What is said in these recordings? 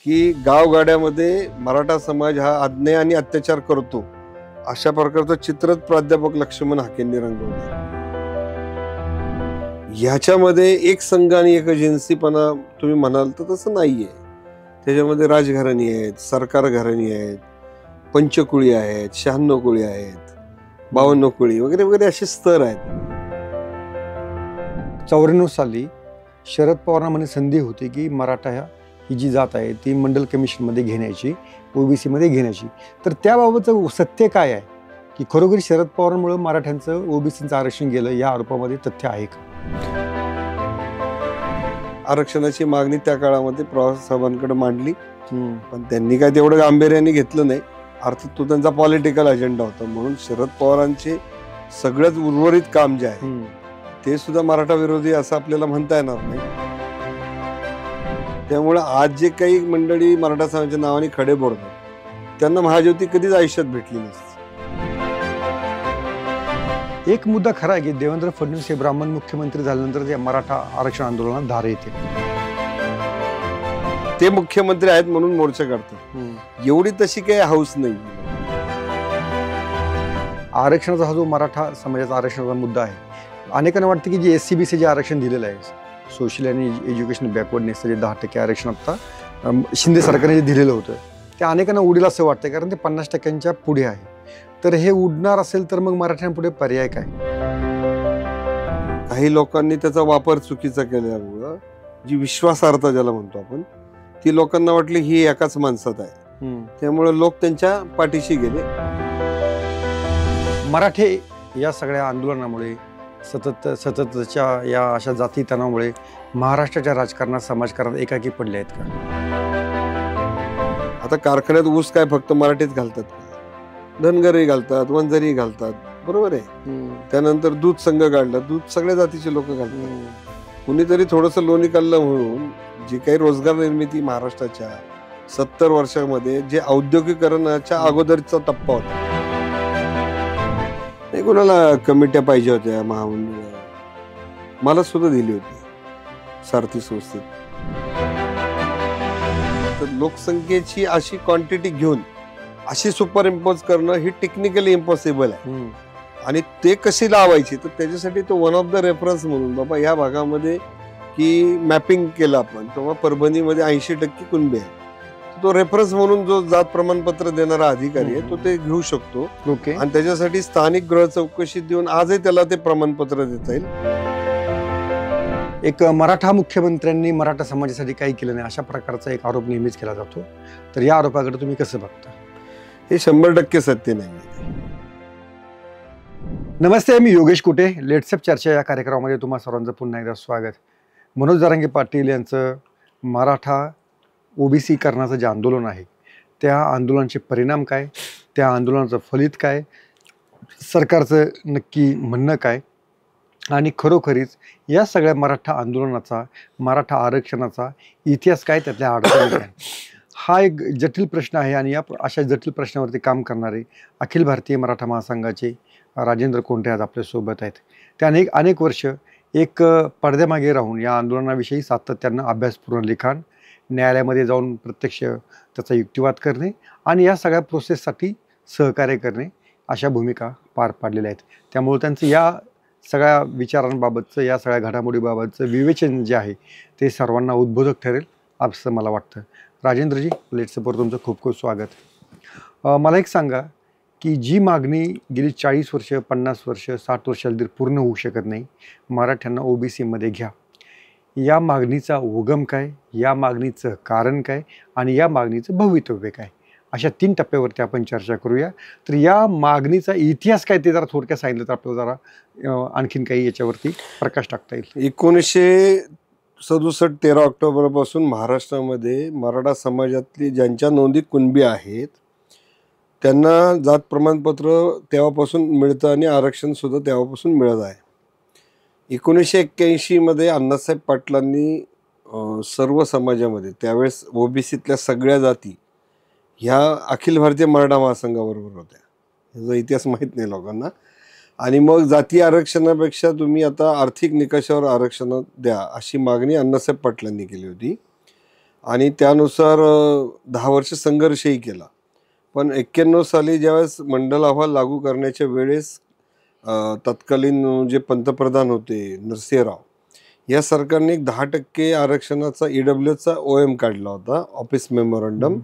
की गावगाड्यामध्ये मराठा समाज हा अन्याय आणि अत्याचार करतो अशा प्रकारचं चित्रच प्राध्यापक लक्ष्मण हाकेंनी रंगवलं. ह्याच्यामध्ये एक संघ आणि एक एजन्सीपणा तुम्ही म्हणाल तर तसं नाहीये. त्याच्यामध्ये राजघराणी आहेत, सरकार घराणी आहेत, पंचकुळी आहेत, 96 कुळी आहेत, 52 कुळी वगैरे वगैरे असे स्तर आहेत. 94 साली शरद पवारांना म्हणे संधी होती की मराठा ही जी जात आहे ती मंडल कमिशनमध्ये घेण्याची, ओबीसीमध्ये घेण्याची. तर त्याबाबतचं सत्य काय आहे की खरोखर शरद पवारांमुळे मराठ्यांचं ओबीसीचं आरक्षण गेलं, या आरोपामध्ये तथ्य आहे का? आरक्षणाची मागणी त्या काळामध्ये साहेबांकडे मांडली, पण त्यांनी काय तेवढं गांभीर्याने घेतलं नाही. अर्थात तो त्यांचा पॉलिटिकल अजेंडा होता. म्हणून शरद पवारांचे सगळंच उर्वरित काम जे आहे ते सुद्धा मराठा विरोधी असं आपल्याला म्हणता येणार नाही. त्यामुळे आज जे काही मंडळी मराठा समाजाच्या नावाने खडे बोलतात त्यांना महाज्योती कधीच आयुष्यात भेटली नसती. एक मुद्दा खरा आहे की देवेंद्र फडणवीस हे ब्राह्मण मुख्यमंत्री झाल्यानंतर ते मराठा आरक्षण आंदोलनात धार येते. ते मुख्यमंत्री आहेत म्हणून मोर्चा काढतात, एवढी तशी काही हौस नाही. आरक्षणाचा हा जो मराठा समाजाचा आरक्षणाचा मुद्दा आहे, अनेकांना वाटतं की जे SC-BC जे आरक्षण दिलेलं आहे, सोशल आणि एज्युकेशन बॅकवर्डनेसचं जे 10% आरक्षण आता शिंदे सरकारने जे दिलेलं होतं, ते अनेकांना उडेल असं वाटतं, कारण ते 50%च्या पुढे आहे. तर हे उडणार असेल तर मग मराठ्यांपुढे पर्याय काय? काही लोकांनी त्याचा वापर चुकीचा केल्यामुळं जी विश्वासार्हता ज्याला म्हणतो आपण, ती लोकांना वाटली ही एकाच माणसात आहे, त्यामुळे लोक त्यांच्या पाठीशी गेले. मराठे या सगळ्या आंदोलनामुळे सततच्या या अशा जाती तणावामुळे महाराष्ट्राच्या राजकारणात समाजकारणात एकाकी पडले आहेत का? आता कारखान्यात ऊस काय फक्त मराठीच घालतात, धनगरही घालतात, वंजारी घालतात, बरोबर आहे. त्यानंतर दूध संघ काढला, दूध सगळ्या जातीचे लोक घालतात. कुणीतरी थोडंसं लोणी काढलं म्हणून जी काही रोजगार निर्मिती महाराष्ट्राच्या 70 वर्षामध्ये जे औद्योगिकरणाच्या अगोदरचा टप्पा होता, नाही कोणाला कमिट्या पाहिजे होत्या महामंडळ, मला सुद्धा दिली होती सारथी संस्थेत. तर लोकसंख्येची अशी क्वांटिटी घेऊन अशी सुपर इम्पोज करणं ही टेक्निकली इम्पॉसिबल आहे. आणि ते कशी लावायची, तर त्याच्यासाठी तो वन ऑफ द रेफरन्स म्हणून बाबा या भागामध्ये की मॅपिंग केलं आपण, तेव्हा परभणीमध्ये 80% कुणबी आहे. तो रेफरन्स म्हणून जो जात प्रमाणपत्र देणारा अधिकारी आहे तो ते घेऊ शकतो. आणि त्याच्यासाठी स्थानिक गृह चौकशी देऊन आजही त्याला ते प्रमाणपत्र देता येईल. एक मराठा मुख्यमंत्र्यांनी मराठा समाजासाठी काही केलं नाही अशा प्रकारचा एक आरोप नेहमीच केला जातो. तर या आरोपाकडे तुम्ही कसं बघता? हे 100% सत्य नाही. नमस्ते, मी योगेश कुटे. लेट्सअप चर्चा या कार्यक्रमामध्ये तुम्हा सर्वांचं पुन्हा एकदा स्वागत. मनोज जरांगे पाटील यांचं मराठा ओबीसी करण्याचं जे आंदोलन आहे, त्या आंदोलनाचे परिणाम काय, त्या आंदोलनाचं फलित काय, सरकारचं नक्की म्हणणं काय, आणि खरोखरीच या सगळ्या मराठा आंदोलनाचा, मराठा आरक्षणाचा इतिहास काय, त्यातल्या अडचणी काय, हा एक जटिल प्रश्न आहे. आणि या अशा जटिल प्रश्नावरती काम करणारे अखिल भारतीय मराठा महासंघाचे राजेंद्र कोंढरे आज आपल्यासोबत आहेत. त्याने अनेक वर्ष एक पडद्यामागे राहून या आंदोलनाविषयी सातत्यानं अभ्यासपूर्ण लिखाण, न्यायालयामध्ये जाऊन प्रत्यक्ष त्याचा युक्तिवाद करणे आणि या सगळ्या प्रोसेससाठी सहकार्य करणे अशा भूमिका पार पाडलेल्या आहेत. त्यामुळे त्यांचं या सगळ्या विचारांबाबतचं, या सगळ्या घडामोडीबाबतचं विवेचन जे आहे ते सर्वांना उद्बोधक ठरेल असं मला वाटतं. राजेंद्रजी, लेट्सअपवर तुमचं खूप खूप स्वागत. मला एक सांगा की जी मागणी गेली 40 वर्ष, 50 वर्ष, 60 वर्षाला पूर्ण होऊ शकत नाही, मराठ्यांना ओबीसीमध्ये घ्या, या मागणीचा उगम काय, या मागणीचं कारण काय आणि या मागणीचं भवितव्य काय, अशा 3 टप्प्यावरती आपण चर्चा करूया. तर या मागणीचा इतिहास काय ते जरा थोडक्यात सांगितलं तर आपल्याला जरा आणखीन काही याच्यावरती प्रकाश टाकता येईल. 1967 13 ऑक्टोबरपासून महाराष्ट्रामध्ये मराठा समाजातली ज्यांच्या नोंदी कुणबी आहेत त्यांना जात प्रमाणपत्र तेव्हापासून मिळतं आणि आरक्षण सुद्धा तेव्हापासून मिळत आहे. 1981 मध्ये अण्णासाहेब पाटलांनी सर्व समाजामध्ये, त्यावेळेस ओबीसीतल्या सगळ्या जाती ह्या अखिल भारतीय मराठा महासंघाबरोबर होत्या. ह्याचा इतिहास माहीत नाही लोकांना. आणि मग जाती आरक्षणापेक्षा तुम्ही आता आर्थिक निकषावर आरक्षण द्या अशी मागणी अण्णासाहेब पाटलांनी केली होती. आणि त्यानुसार 10 वर्ष संघर्षही केला. पण 91 साली ज्यावेळेस मंडल अहवाल लागू करण्याच्या वेळेस तत्कालीन जे पंतप्रधान होते नरसिंहराव, या सरकारने 10% आरक्षणाचा EWSचा OM काढला होता, ऑफिस मेमोरंडम,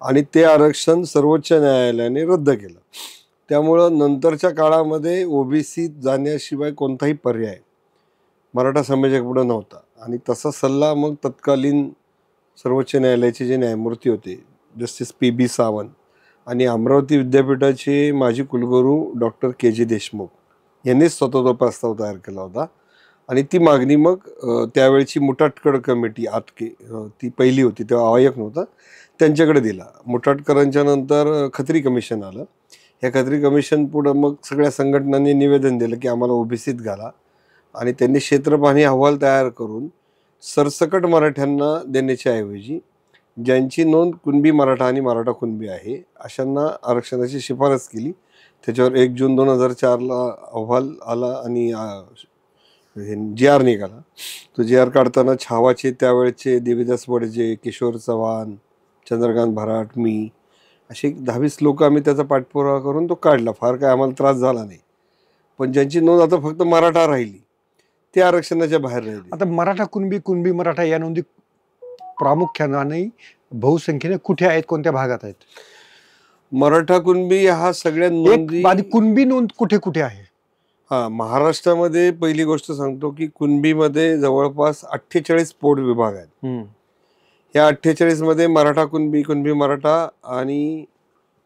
आणि ते आरक्षण सर्वोच्च न्यायालयाने रद्द केलं. त्यामुळं नंतरच्या काळामध्ये ओबीसी जाण्याशिवाय कोणताही पर्याय मराठा समाजापुढे नव्हता. आणि तसा सल्ला मग तत्कालीन सर्वोच्च न्यायालयाचे जे न्यायमूर्ती होते जस्टिस PB सावंत आणि अमरावती विद्यापीठाचे माजी कुलगुरू डॉक्टर KG देशमुख यांनीच स्वतः तो प्रस्ताव तयार केला होता. आणि ती मागणी मग त्यावेळची मुटाटकर कमिटी आटके, ती पहिली होती तेव्हा आयोग नव्हता, त्यांच्याकडे दिला. मुटाटकरांच्या नंतर खत्री कमिशन आलं. ह्या खत्री कमिशन पुढं मग सगळ्या संघटनांनी निवेदन दिलं की आम्हाला ओबीसीत घाला. आणि त्यांनी क्षेत्रपाहणी अहवाल तयार करून सरसकट मराठ्यांना देण्याच्या ऐवजी ज्यांची नोंद कुणबी मराठा आणि मराठा कुणबी आहे अशांना आरक्षणाची शिफारस केली. त्याच्यावर 1 जून 2004ला अहवाल आला आणि GR निघाला. तो GR काढताना छावाचे त्यावेळचे देवीदास वडजे, किशोर चव्हाण, चंद्रकांत भराट, मी असे 10-20 लोक आम्ही त्याचा पाठपुरावा करून तो काढला. फार काय आम्हाला त्रास झाला नाही. पण ज्यांची नोंद आता फक्त मराठा राहिली ते आरक्षणाच्या बाहेर राहिली. आता मराठा कुणबी, कुणबी मराठा या नोंदी प्रामुख्याने आणि बहुसंख्येने कुठे आहेत, कोणत्या भागात आहेत? मराठा कुणबी हा सगळ्या नोंदी, कुणबी नोंद कुठे कुठे आहे? महाराष्ट्रामध्ये पहिली गोष्ट सांगतो की कुणबीमध्ये जवळपास 48 पोट विभाग आहेत. या 48 मध्ये मराठा कुणबी, कुणबी मराठा आणि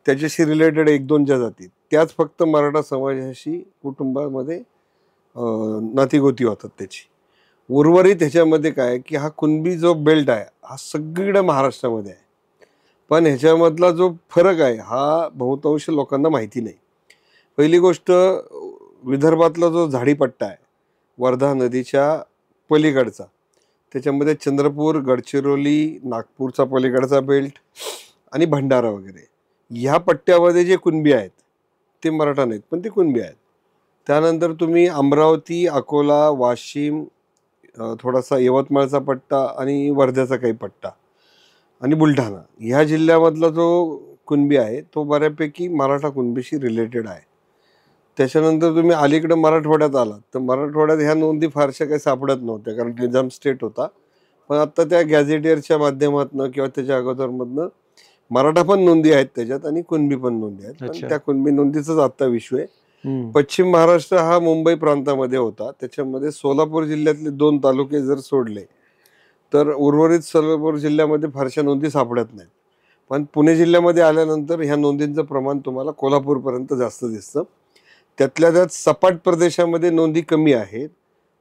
त्याच्याशी रिलेटेड 1-2 ज्या जाती त्याच फक्त मराठा समाजाशी कुटुंबामध्ये नातीगोती होतात त्याची. उर्वरित ह्याच्यामध्ये काय की हा कुणबी जो बेल्ट आहे हा सगळीकडे महाराष्ट्रामध्ये आहे. पण ह्याच्यामधला जो फरक आहे हा बहुतांश लोकांना माहिती नाही. पहिली गोष्ट, विदर्भातला जो झाडीपट्टा आहे वर्धा नदीच्या पलीकडचा, त्याच्यामध्ये चंद्रपूर, गडचिरोली, नागपूरचा पलीकडचा बेल्ट आणि भंडारा वगैरे, ह्या पट्ट्यामध्ये जे कुणबी आहेत ते मराठा नाहीत पण ते कुणबी आहेत. त्यानंतर तुम्ही अमरावती, अकोला, वाशिम, थोडासा यवतमाळचा पट्टा आणि वर्ध्याचा काही पट्टा आणि बुलढाणा, ह्या जिल्ह्यामधला जो कुणबी आहे तो बऱ्यापैकी मराठा कुणबीशी रिलेटेड आहे. त्याच्यानंतर तुम्ही अलीकडे मराठवाड्यात आलात तर मराठवाड्यात ह्या नोंदी फारशा काही सापडत नव्हत्या कारण निजाम स्टेट होता. पण आता त्या गॅझेटियरच्या माध्यमातून किंवा त्याच्या अगोदरमधनं मराठा पण नोंदी आहेत त्याच्यात आणि कुणबी पण नोंदी आहेत. पण त्या कुणबी नोंदीचाच आत्ता विषय आहे. पश्चिम महाराष्ट्र हा मुंबई प्रांतामध्ये होता. त्याच्यामध्ये सोलापूर जिल्ह्यातले 2 तालुके जर सोडले तर उर्वरित सोलापूर जिल्ह्यामध्ये फारशा नोंदी सापडत नाहीत. पण पुणे जिल्ह्यामध्ये आल्यानंतर ह्या नोंदींचं प्रमाण तुम्हाला कोल्हापूरपर्यंत जास्त दिसतं. त्यातल्या त्यात सपाट प्रदेशामध्ये नोंदी कमी आहेत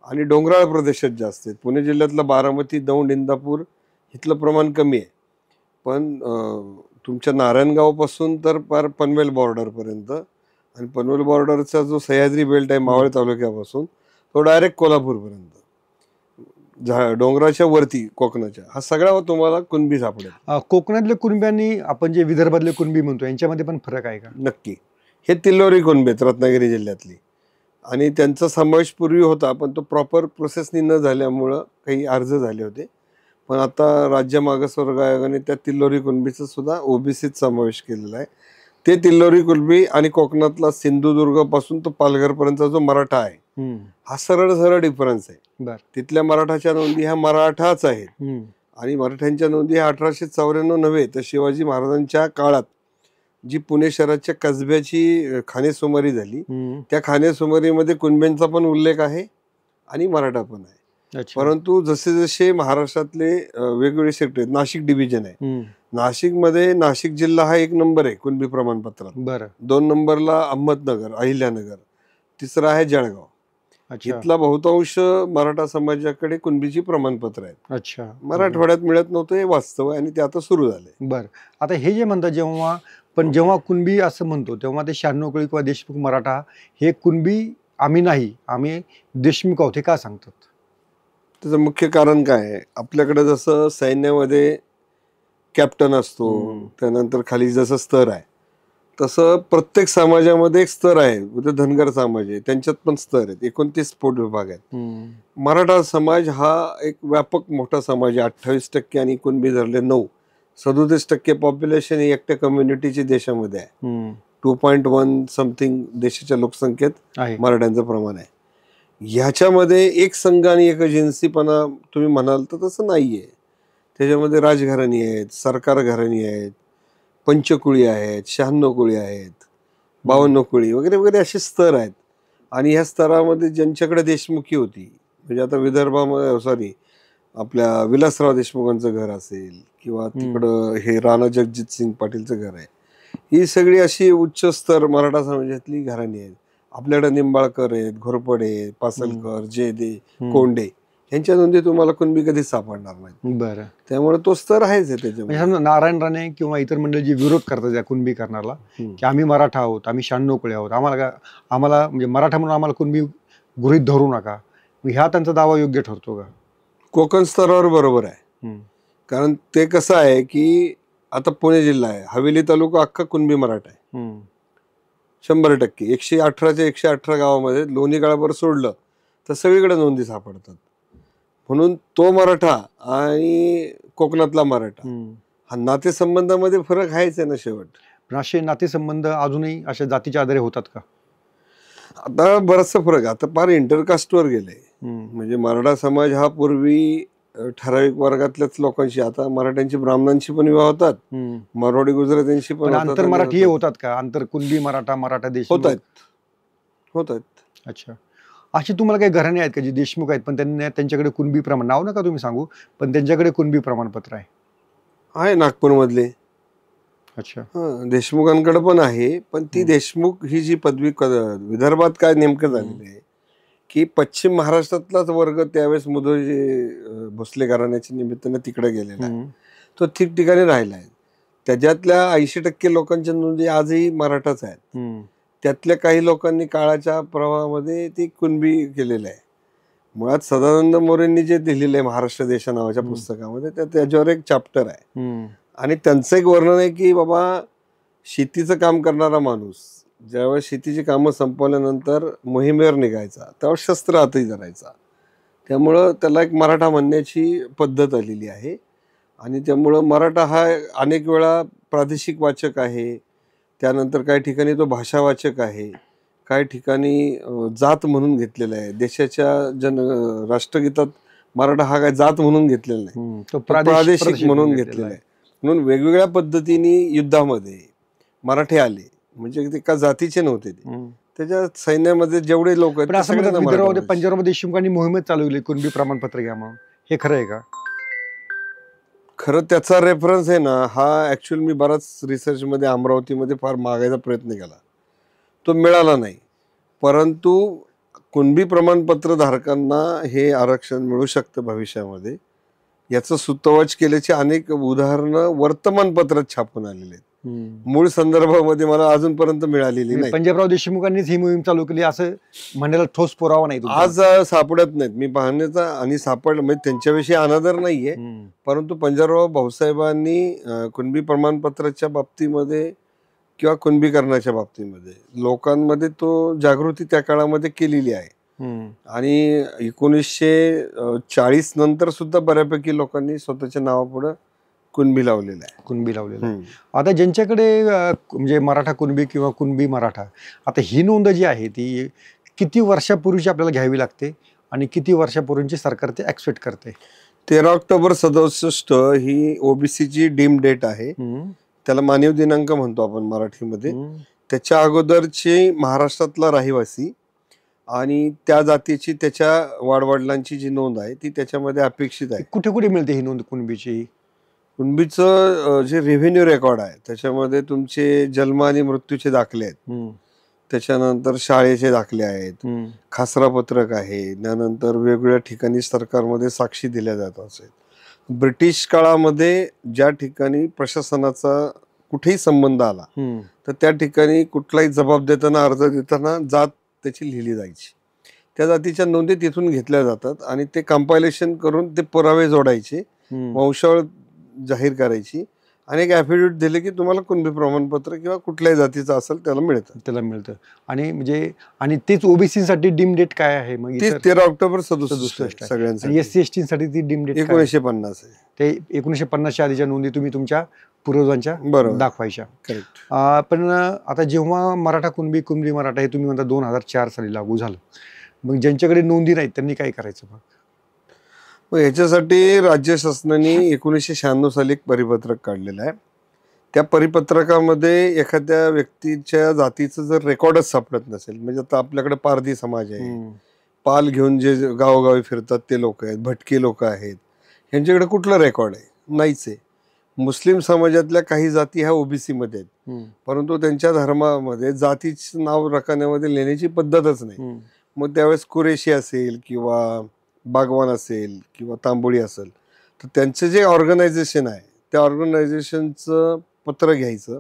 आणि डोंगराळ प्रदेशात जास्त आहेत. पुणे जिल्ह्यातलं बारामती, दौंड, इंदापूर इथलं प्रमाण कमी आहे. पण तुमच्या नारायणगावपासून तर पार पनवेल बॉर्डरपर्यंत आणि पनवेल बॉर्डरचा जो सह्याद्री बेल्ट आहे मावळ तालुक्यापासून तो डायरेक्ट कोल्हापूरपर्यंत, डोंगराच्या वरती कोकणाच्या, हा सगळा तुम्हाला कुणबी सापडेल. कोकणातल्या कुणब्यांनी आपण जे विदर्भातले कुणबी म्हणतो यांच्यामध्ये पण फरक आहे का? नक्की. हे तिल्लोरी कुणबी आहेत रत्नागिरी जिल्ह्यातली आणि त्यांचा समावेश पूर्वी होता पण तो प्रॉपर प्रोसेसनी न झाल्यामुळं काही अर्ज झाले होते. पण आता राज्य मागासवर्ग आयोगाने त्या तिल्लोरी कुणबीचा सुद्धा ओबीसीत समावेश केलेला आहे. ते तिल्लोरी कुणबी आणि कोकणातला सिंधुदुर्ग पासून तो पालघरपर्यंतचा जो मराठा आहे हा सरळ सरळ डिफरन्स आहे. तिथल्या मराठाच्या नोंदी ह्या मराठाच आहेत आणि मराठ्यांच्या नोंदी ह्या 1894 नव्हे तर शिवाजी महाराजांच्या काळात जी पुणे शहराच्या कसब्याची खानेसुमारी झाली त्या खानेसुमारीमध्ये कुणब्यांचा पण उल्लेख आहे आणि मराठा पण आहे. परंतु जसे जसे महाराष्ट्रातले वेगवेगळे सेक्टर आहेत, नाशिक डिव्हिजन आहे, नाशिकमध्ये नाशिक जिल्हा हा 1 नंबर आहे कुणबी प्रमाणपत्रात. 2 नंबरला अहमदनगर, अहिल्यानगर, तिसरा आहे जळगाव. इथला बहुतांश मराठा समाजाकडे कुणबीची प्रमाणपत्र आहेत. मराठवाड्यात मिळत नव्हतं हे वास्तव आहे आणि ते आता सुरू झालंय. बरं, आता हे जे म्हणतात जेव्हा कुणबी असं म्हणतो तेव्हा ते 96 कोळी किंवा देशमुख मराठा हे कुणबी आम्ही नाही, आम्ही देशमुख आहोत, हे का सांगतात? त्याचं मुख्य कारण काय आहे, आपल्याकडे जसं सैन्यामध्ये कॅप्टन असतो त्यानंतर खाली जसं स्तर आहे तसं प्रत्येक समाजामध्ये एक स्तर आहे. उद्या धनगर समाज आहे, त्यांच्यात पण स्तर आहेत. 29 पोट विभाग आहेत. मराठा समाज हा एक व्यापक मोठा समाज आहे. 28% आणि कुणबी धरले 9, 37% पॉप्युलेशन ही एकट्या कम्युनिटीची देशामध्ये आहे. 2.1 समथिंग देशाच्या लोकसंख्येत मराठ्यांचं प्रमाण आहे. ह्याच्यामध्ये एक संघ आणि एक एजन्सीपणा तुम्ही म्हणाल तर तसं नाहीये. त्याच्यामध्ये राजघराणी आहेत, सरकार घराणी आहेत, पंचकुळी आहेत, 96 कुळी आहेत, 52 कुळी वगैरे वगैरे असे स्तर आहेत. आणि ह्या स्तरामध्ये ज्यांच्याकडे देशमुखी होती, म्हणजे आता विदर्भामध्ये सॉरी आपल्या विलासराव देशमुखांचं घर असेल किंवा तिकडं हे राणा जगजित सिंग पाटीलचं घर आहे, ही सगळी अशी उच्च स्तर मराठा समाजातली घराणी आहेत. आपल्याकडे निंबाळकर आहेत, घोरपडे, पासलकर, जेदे, कोंडे यांच्या नोंदी तुम्हाला कुणबी कधीच सापडणार नाही. बरं, त्यामुळे तो स्तर आहेच आहे त्याच्यामध्ये. नारायण राणे किंवा इतर मंडळी जे विरोध करतात या कुणबी करणारला, की आम्ही मराठा आहोत, आम्ही 96 कुळे आहोत, आम्हाला म्हणजे मराठा म्हणून आम्हाला कुणबी गृहीत धरू नका, ह्या त्यांचा दावा योग्य ठरतो का? कोकण स्तरावर बरोबर आहे. कारण ते कसं आहे की आता पुणे जिल्हा आहे, हवेली तालुका अख्खा कुणबी मराठा आहे. 100%. 118च्या 118 गावामध्ये लोणी काळाभर सोडलं तर सगळीकडे नोंदी सापडतात. म्हणून तो मराठा आणि कोकणातला मराठा हा नातेसंबंधामध्ये फरक आहेच आहे ना शेवट. पण असे नातेसंबंध अजूनही अशा जातीच्या आधारे होतात का? आता बराचसा फरक, आता फार इंटरकास्टवर गेले. म्हणजे मराठा समाज हा पूर्वी ठराविक वर्गातल्याच लोकांशी, आता मराठ्यांची ब्राह्मणांशी पण विवाह होतात, मारवाडी गुजरात्यांशी पण आंतर मराठी होतात का? आंतर कुणबी मराठा, मराठा देशमुख होत आहेत. अच्छा, अशी तुम्हाला काही घराणे आहेत का जी देशमुख आहेत पण त्यांच्याकडे कुणबी प्रमाण, नाव नका तुम्ही सांगू, पण त्यांच्याकडे कुणबी प्रमाणपत्र आहे नागपूरमधले? अच्छा, देशमुखांकडे पण आहे. पण ती देशमुख ही जी पदवी विदर्भात काय नेमकं झालेलं आहे की पश्चिम महाराष्ट्रातलाच वर्ग त्यावेळेस मुधोजी भोसले घराण्याच्या निमित्तानं तिकडे गेलेला आहे, तो ठिकठिकाणी राहिला आहे. त्याच्यातल्या 80% लोकांच्या नोंदी आजही मराठाच आहेत. त्यातल्या काही लोकांनी काळाच्या प्रवाहामध्ये ती कुणबी केलेलं आहे. मुळात सदानंद मोरेंनी जे लिहिलेलं आहे महाराष्ट्र देशा नावाच्या पुस्तकामध्ये, त्याच्यावर एक चॅप्टर आहे आणि त्यांचं एक वर्णन आहे की बाबा शेतीचं काम करणारा माणूस ज्यावेळेस शेतीची कामं संपवल्यानंतर मोहिमेवर निघायचा त्यावेळेस शस्त्र हाती धरायचा. त्यामुळं त्याला एक मराठा म्हणण्याची पद्धत आलेली आहे. आणि त्यामुळं मराठा हा अनेक वेळा प्रादेशिक वाचक आहे, त्यानंतर काही ठिकाणी तो भाषावाचक आहे, काही ठिकाणी जात म्हणून घेतलेला आहे. देशाच्या राष्ट्रगीतात मराठा हा काय जात म्हणून घेतलेला नाही, तो प्रादेशिक म्हणून घेतलेला आहे. म्हणून वेगवेगळ्या पद्धतीने युद्धामध्ये मराठे आले, म्हणजे एका जातीचे नव्हते ते. त्याच्या सैन्यामध्ये जेवढे लोक आहेत, पंजाबमध्ये देशमुखांनी मोहिमेत चालवली कुणबी प्रमाणपत्र घ्या म्हणून, हे खरं आहे का? खरं त्याचा रेफरन्स आहे ना, हा ऍक्च्युअली मी बराच रिसर्चमध्ये अमरावतीमध्ये फार मागायचा प्रयत्न केला, तो मिळाला नाही. परंतु कुणबी प्रमाणपत्र धारकांना हे आरक्षण मिळू शकतं भविष्यामध्ये, याचं सुतोवाच केल्याची अनेक उदाहरणं वर्तमानपत्रात छापून आलेले आहेत. मूळ संदर्भामध्ये मला अजूनपर्यंत मिळालेली नाही. पंजाबराव देशमुखांनीच ही मोहीम चालू केली असं म्हणायला ठोस पुरावा नाही आज सापडत नाहीत. मी पाहण्याचा आणि सापडलं म्हणजे त्यांच्याविषयी अनादर नाहीये, परंतु पंजाबराव भाऊसाहेबांनी कुणबी प्रमाणपत्राच्या बाबतीमध्ये किंवा कुणबीकरणाच्या बाबतीमध्ये लोकांमध्ये तो जागृती त्या काळामध्ये केलेली आहे. आणि 1940 नंतर सुद्धा बऱ्यापैकी लोकांनी स्वतःच्या नावापुढे कुणबी लावलेलं आहे. आता ज्यांच्याकडे म्हणजे मराठा कुणबी किंवा कुणबी मराठा, आता ही नोंद जी आहे ती किती वर्षापूर्वीची आपल्याला घ्यावी लागते आणि किती वर्षापूर्वीची सरकार ते ऍक्सेप्ट करते? 13 ऑक्टोबर 67 ही ओबीसीची डीम डेट आहे. त्याला मानव दिनांक म्हणतो आपण मराठीमध्ये. त्याच्या अगोदरची महाराष्ट्रातला रहिवासी आणि त्या जातीची त्याच्या वाडवडिलांची जी नोंद आहे ती त्याच्यामध्ये अपेक्षित आहे. कुठे कुठे मिळते ही नोंद कुणबीची? कुणबीचं जे रेव्हेन्यू रेकॉर्ड आहे त्याच्यामध्ये तुमचे जन्म आणि मृत्यूचे दाखले आहेत, त्याच्यानंतर शाळेचे दाखले आहेत, खासरा पत्रक आहे, त्यानंतर वेगवेगळ्या ठिकाणी सरकारमध्ये साक्षी दिल्या जात असेल. ब्रिटिश काळामध्ये ज्या ठिकाणी प्रशासनाचा कुठेही संबंध आला तर त्या ठिकाणी कुठलाही जबाब देताना अर्ज देताना जात त्याची लिहिली जायची. त्या जातीच्या नोंदी तिथून घेतल्या जातात आणि ते कंपायलेशन करून ते पुरावे जोडायचे, वंशावळ जाहीर करायची आणि एक ॲफिडेव्हिट दिले की तुम्हाला कुणबी प्रमाणपत्र किंवा कुठल्याही जातीचं असेल त्याला मिळतं. आणि म्हणजे आणि तेच ओबीसीसाठी डीम डेट काय आहे मग? 13 ऑक्टोबर 67 सगळ्यांसाठी. SC ST साठी ती डीम डेट 1950 आहे. ते 1950च्या आधीच्या नोंदी तुम्ही तुमच्या पूर्वजांच्या दाखवायच्या. पण आता जेव्हा मराठा कुणबी मराठा हे तुम्ही म्हणता 2004 साली लागू झालं, मग ज्यांच्याकडे नोंदी नाहीत त्यांनी काय करायचं मग याच्यासाठी राज्य शासनाने 1996 साली एक परिपत्रक काढलेलं आहे. त्या परिपत्रकामध्ये एखाद्या व्यक्तीच्या जातीचं जर रेकॉर्डच सापडत नसेल, म्हणजे आता आपल्याकडे पारधी समाज आहे, पाल घेऊन जे गावोगावी फिरतात ते लोक आहेत, भटकी लोक आहेत, यांच्याकडे कुठलं रेकॉर्ड आहे? नाहीच आहे. मुस्लिम समाजातल्या काही जाती ह्या ओबीसी मध्ये आहेत, परंतु त्यांच्या धर्मामध्ये जातीचं नाव रकान्यामध्ये लिहिण्याची पद्धतच नाही. मग त्यावेळेस कुरेशी असेल किंवा बागवान असेल किंवा तांबोळी असेल, तर त्यांचं जे ऑर्गनायझेशन आहे त्या ऑर्गनायझेशनचं पत्र घ्यायचं,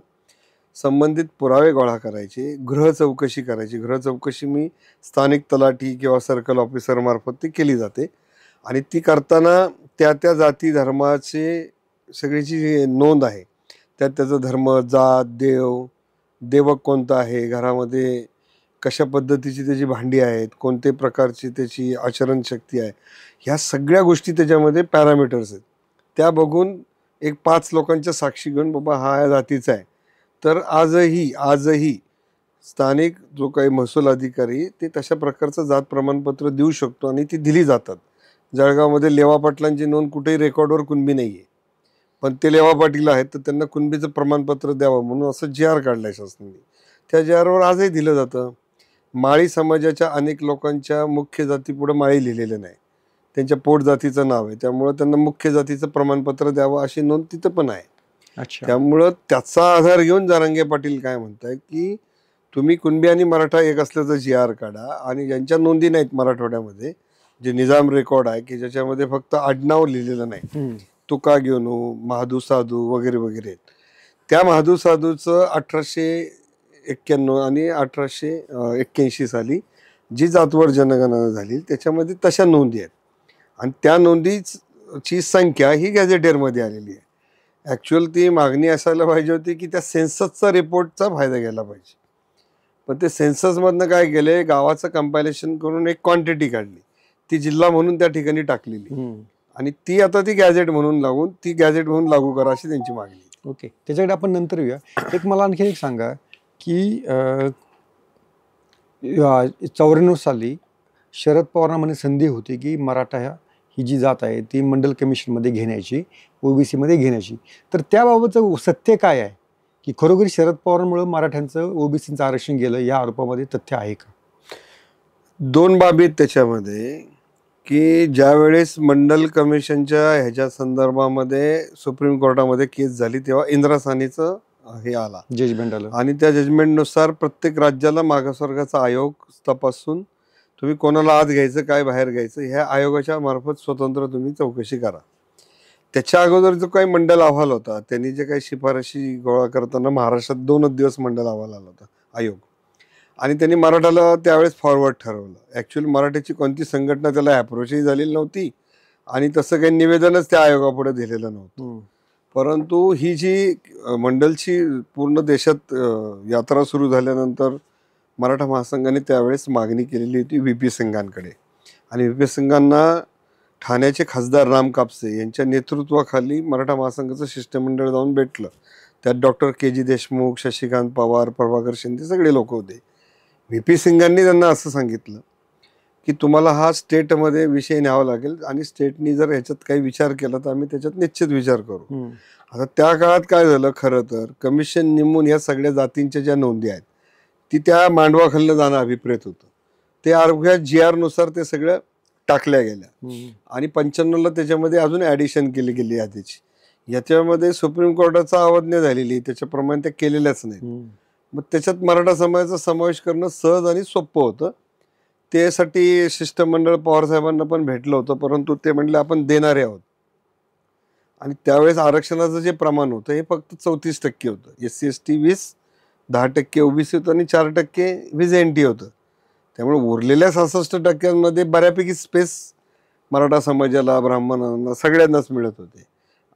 संबंधित पुरावे गोळा करायचे, गृह चौकशी करायची. गृह चौकशी मी स्थानिक तलाठी किंवा सर्कल ऑफिसर मार्फत ती केली जाते. आणि ती करताना त्या त्या जाती धर्माचे सगळीची जी नोंद आहे त्यात त्याचा धर्म, जात, देवक कोणता आहे, घरामध्ये कशा पद्धतीची त्याची भांडी आहेत, कोणत्या प्रकारची त्याची आचरणशक्ती आहे, ह्या सगळ्या गोष्टी त्याच्यामध्ये पॅरामीटर्स आहेत. त्या बघून एक 5 लोकांच्या साक्षी घेऊन बाबा हा या जातीचा आहे, तर आजही स्थानिक जो काही महसूल अधिकारी ते तशा प्रकारचं जात प्रमाणपत्र देऊ शकतो आणि ती दिली जातात. जळगावमध्ये लेवा पाटलांची नोंद कुठेही रेकॉर्डवर कुणबी नाही आहे, पण ते लेवा पाटील आहेत तर त्यांना कुणबीचं प्रमाणपत्र द्यावं म्हणून असं GR काढलाय शासनाने. त्या GRवर आजही दिलं जातं. माळी समाजाच्या अनेक लोकांच्या मुख्य जातीपुढे माळी लिहिलेलं नाही, त्यांच्या पोट जातीचं नाव आहे, त्यामुळं त्यांना मुख्य जातीचं प्रमाणपत्र द्यावं अशी नोंद तिथं पण आहे. त्यामुळं त्याचा आधार घेऊन जरांगे पाटील काय म्हणताय की तुम्ही कुणबी आणि मराठा एक असल्याचं GR काढा, आणि ज्यांच्या नोंदी नाहीत मराठवाड्यामध्ये, जे निजाम रेकॉर्ड आहे की ज्याच्यामध्ये फक्त आडनाव लिहिलेलं नाही, तुका घेऊन महादू साधू वगैरे वगैरे, त्या महादू साधूचं 1891 आणि 1881 साली जी जातवर जनगणना झाली त्याच्यामध्ये तशा नोंदी आहेत, आणि त्या नोंदीची संख्या ही गॅझेटियरमध्ये आलेली आहे. ॲक्च्युअल ती मागणी असायला पाहिजे होती की त्या सेन्ससचा रिपोर्टचा फायदा घ्यायला पाहिजे, पण ते सेन्ससमधनं काय केले, गावाचं कंपायलेशन करून एक क्वांटिटी काढली, ती जिल्हा म्हणून त्या ठिकाणी टाकलेली, आणि ती आता ती गॅझेट म्हणून लागू करा अशी त्यांची मागणी. ओके, त्याच्याकडे आपण नंतर येऊया. एक मला आणखी एक सांगा की 94 साली शरद पवारांमध्ये संधी होती की मराठा ही जी जात आहे ती मंडल कमिशनमध्ये घेण्याची, ओबीसीमध्ये घेण्याची, तर त्याबाबतचं सत्य काय आहे की खरोखरी शरद पवारांमुळे मराठ्यांचं ओबीसीचं आरक्षण गेलं, या आरोपामध्ये तथ्य आहे का? 2 बाबी त्याच्यामध्ये, की ज्या वेळेस मंडल कमिशनच्या ह्याच्या संदर्भामध्ये सुप्रीम कोर्टामध्ये केस झाली तेव्हा इंदिरा साहनीचं हे आला, जजमेंट आलं, आणि त्या जजमेंटनुसार प्रत्येक राज्याला मागासवर्गाचा आयोग तपासून तुम्ही कोणाला आत घ्यायचं काय बाहेर घ्यायचं ह्या आयोगाच्या मार्फत स्वतंत्र तुम्ही चौकशी करा. त्याच्या अगोदर जो काही मंडल अहवाल होता त्यांनी जे काही शिफारशी गोळा करताना महाराष्ट्रात 2 दिवस मंडल अहवाल आला होता आयोग, आणि त्यांनी मराठाला त्यावेळेस फॉरवर्ड ठरवलं. ॲक्च्युअली मराठीची कोणती संघटना त्याला अप्रोचही झालेली नव्हती, आणि तसं काही निवेदनच त्या आयोगापुढे दिलेलं नव्हतं. परंतु ही जी मंडलची पूर्ण देशात यात्रा सुरू झाल्यानंतर मराठा महासंघाने त्यावेळेस मागणी केलेली होती VP सिंगांकडे, आणि VP सिंगांना ठाण्याचे खासदार राम कापसे यांच्या नेतृत्वाखाली मराठा महासंघाचं शिष्टमंडळ जाऊन भेटलं. त्यात डॉक्टर KG देशमुख, शशिकांत पवार, प्रभाकर शिंदे सगळे लोक होते. VP सिंगांनी त्यांना असं सांगितलं की तुम्हाला हा स्टेटमध्ये विषय न्यावा लागेल, आणि स्टेटनी जर ह्याच्यात काही विचार केला तर आम्ही त्याच्यात निश्चित विचार करू. आता त्या काळात काय झालं, खरं तर कमिशन नेमून या सगळ्या जातींच्या ज्या नोंदी आहेत ती त्या मांडवाखालनं जाणं अभिप्रेत होतं. ते अवघ्या GR नुसार ते सगळं टाकल्या गेल्या, आणि 95ला त्याच्यामध्ये अजून ॲडिशन केली गेली आधीची. याच्यामध्ये सुप्रीम कोर्टाचा अवज्ञा झालेली, त्याच्याप्रमाणे त्या केलेल्याच नाहीत. मग त्याच्यात मराठा समाजाचा समावेश करणं सहज आणि सोपं होतं. त्यासाठी शिष्टमंडळ पवारसाहेबांना पण भेटलं होतं, परंतु ते म्हणले आपण देणारे आहोत. आणि त्यावेळेस आरक्षणाचं जे प्रमाण होतं हे फक्त 34% होतं. SC ST 20, 10% OBC होतं, आणि 4% VJNT होतं. त्यामुळे उरलेल्या 66% बऱ्यापैकी स्पेस मराठा समाजाला, ब्राह्मणांना, सगळ्यांनाच मिळत होते.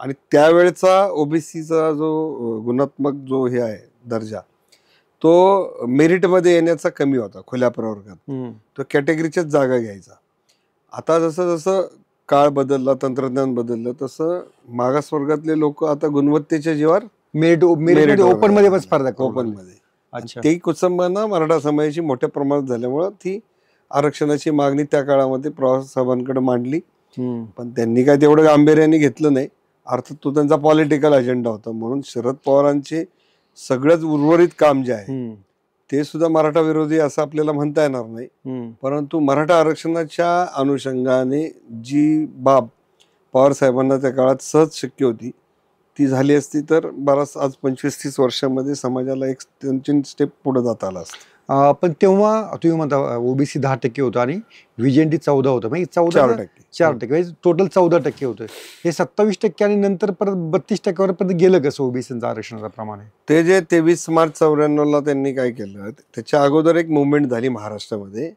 आणि त्यावेळचा ओबीसीचा जो गुणात्मक जो हे आहे दर्जा, तो मेरिटमध्ये येण्याचा कमी होता खुल्या प्रवर्गात. तो कॅटेगरीच्याच जागा घ्यायचा. आता जसं जसं काळ बदलला, तंत्रज्ञान बदललं, तसं मागासवर्गातले लोक आता गुणवत्तेच्या जीवावर मेरिट ओपन मध्ये पण स्पर्धा ओपन मध्ये. ते कुसंबांना मराठा समाजाची मोठ्या प्रमाणात झाल्यामुळं ती आरक्षणाची मागणी त्या काळामध्ये प्रवासाहेबांकडे मांडली. पण त्यांनी काय तेवढं गांभीर्याने घेतलं नाही. अर्थात तो त्यांचा पॉलिटिकल अजेंडा होता. म्हणून शरद पवारांचे सगळंच उर्वरित काम जे आहे ते सुद्धा मराठा विरोधी असं आपल्याला म्हणता येणार नाही. परंतु मराठा आरक्षणाच्या अनुषंगाने जी बाब पवार साहेबांना त्या काळात सहज शक्य होती ती झाली असती तर बराच आज 25-30 वर्षामध्ये समाजाला एक स्टेप पुढे जाता आला असतं. पण तेव्हा तुम्ही म्हणता ओबीसी 10% होतं आणि व्हीजेएनटी 14 होतं, म्हणजे 4% म्हणजे टोटल 14% होतं. हे 27% आणि नंतर परत 32% पर्यंत गेलं कसं ओबीसीचं आरक्षणाच्या प्रमाणे? ते जे 23 मार्च 94 त्यांनी काय केलं, त्याच्या अगोदर एक मुवमेंट झाली महाराष्ट्रामध्ये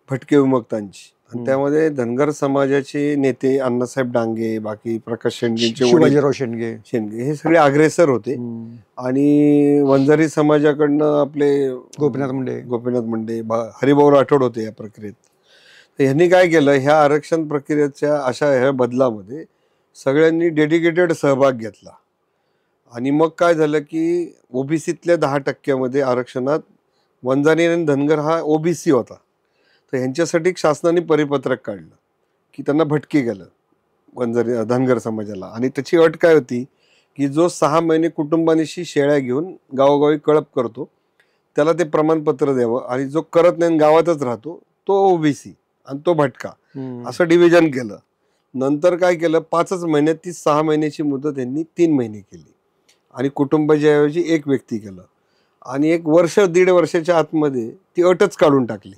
भटके विमुक्तांची, आणि त्यामध्ये धनगर समाजाचे नेते अण्णासाहेब डांगे, बाकी प्रकाश शेंडगेंचे शिवाजीराव शेंडगे हे सगळे अग्रेसर होते. आणि वंजारी समाजाकडनं आपले गोपीनाथ मुंडे, हरिभाऊ राठोड होते या प्रक्रियेत. तर ह्यांनी काय केलं, ह्या आरक्षण प्रक्रियेच्या अशा ह्या बदलामध्ये सगळ्यांनी डेडिकेटेड सहभाग घेतला. आणि मग काय झालं की ओबीसीतल्या 10% आरक्षणात वंजारी आणि धनगर हा ओबीसी होता. तर ह्यांच्यासाठी शासनाने परिपत्रक काढलं की त्यांना भटके केलं वंजारी धनगर समाजाला. आणि त्याची अट काय होती की जो 6 महिने कुटुंबानिशी शेळ्या घेऊन गावोगावी कळप करतो त्याला ते प्रमाणपत्र द्यावं, आणि जो करत नाही गावातच राहतो तो ओबीसी आणि तो भटका, असं डिव्हिजन केलं. नंतर काय केलं, 5च महिन्यात ती 6 महिन्याची मुदत त्यांनी 3 महिने केली आणि कुटुंबाच्या ऐवजी एक व्यक्ती केलं. आणि 1 वर्ष 1.5 वर्षाच्या आतमध्ये ती अटच काढून टाकली.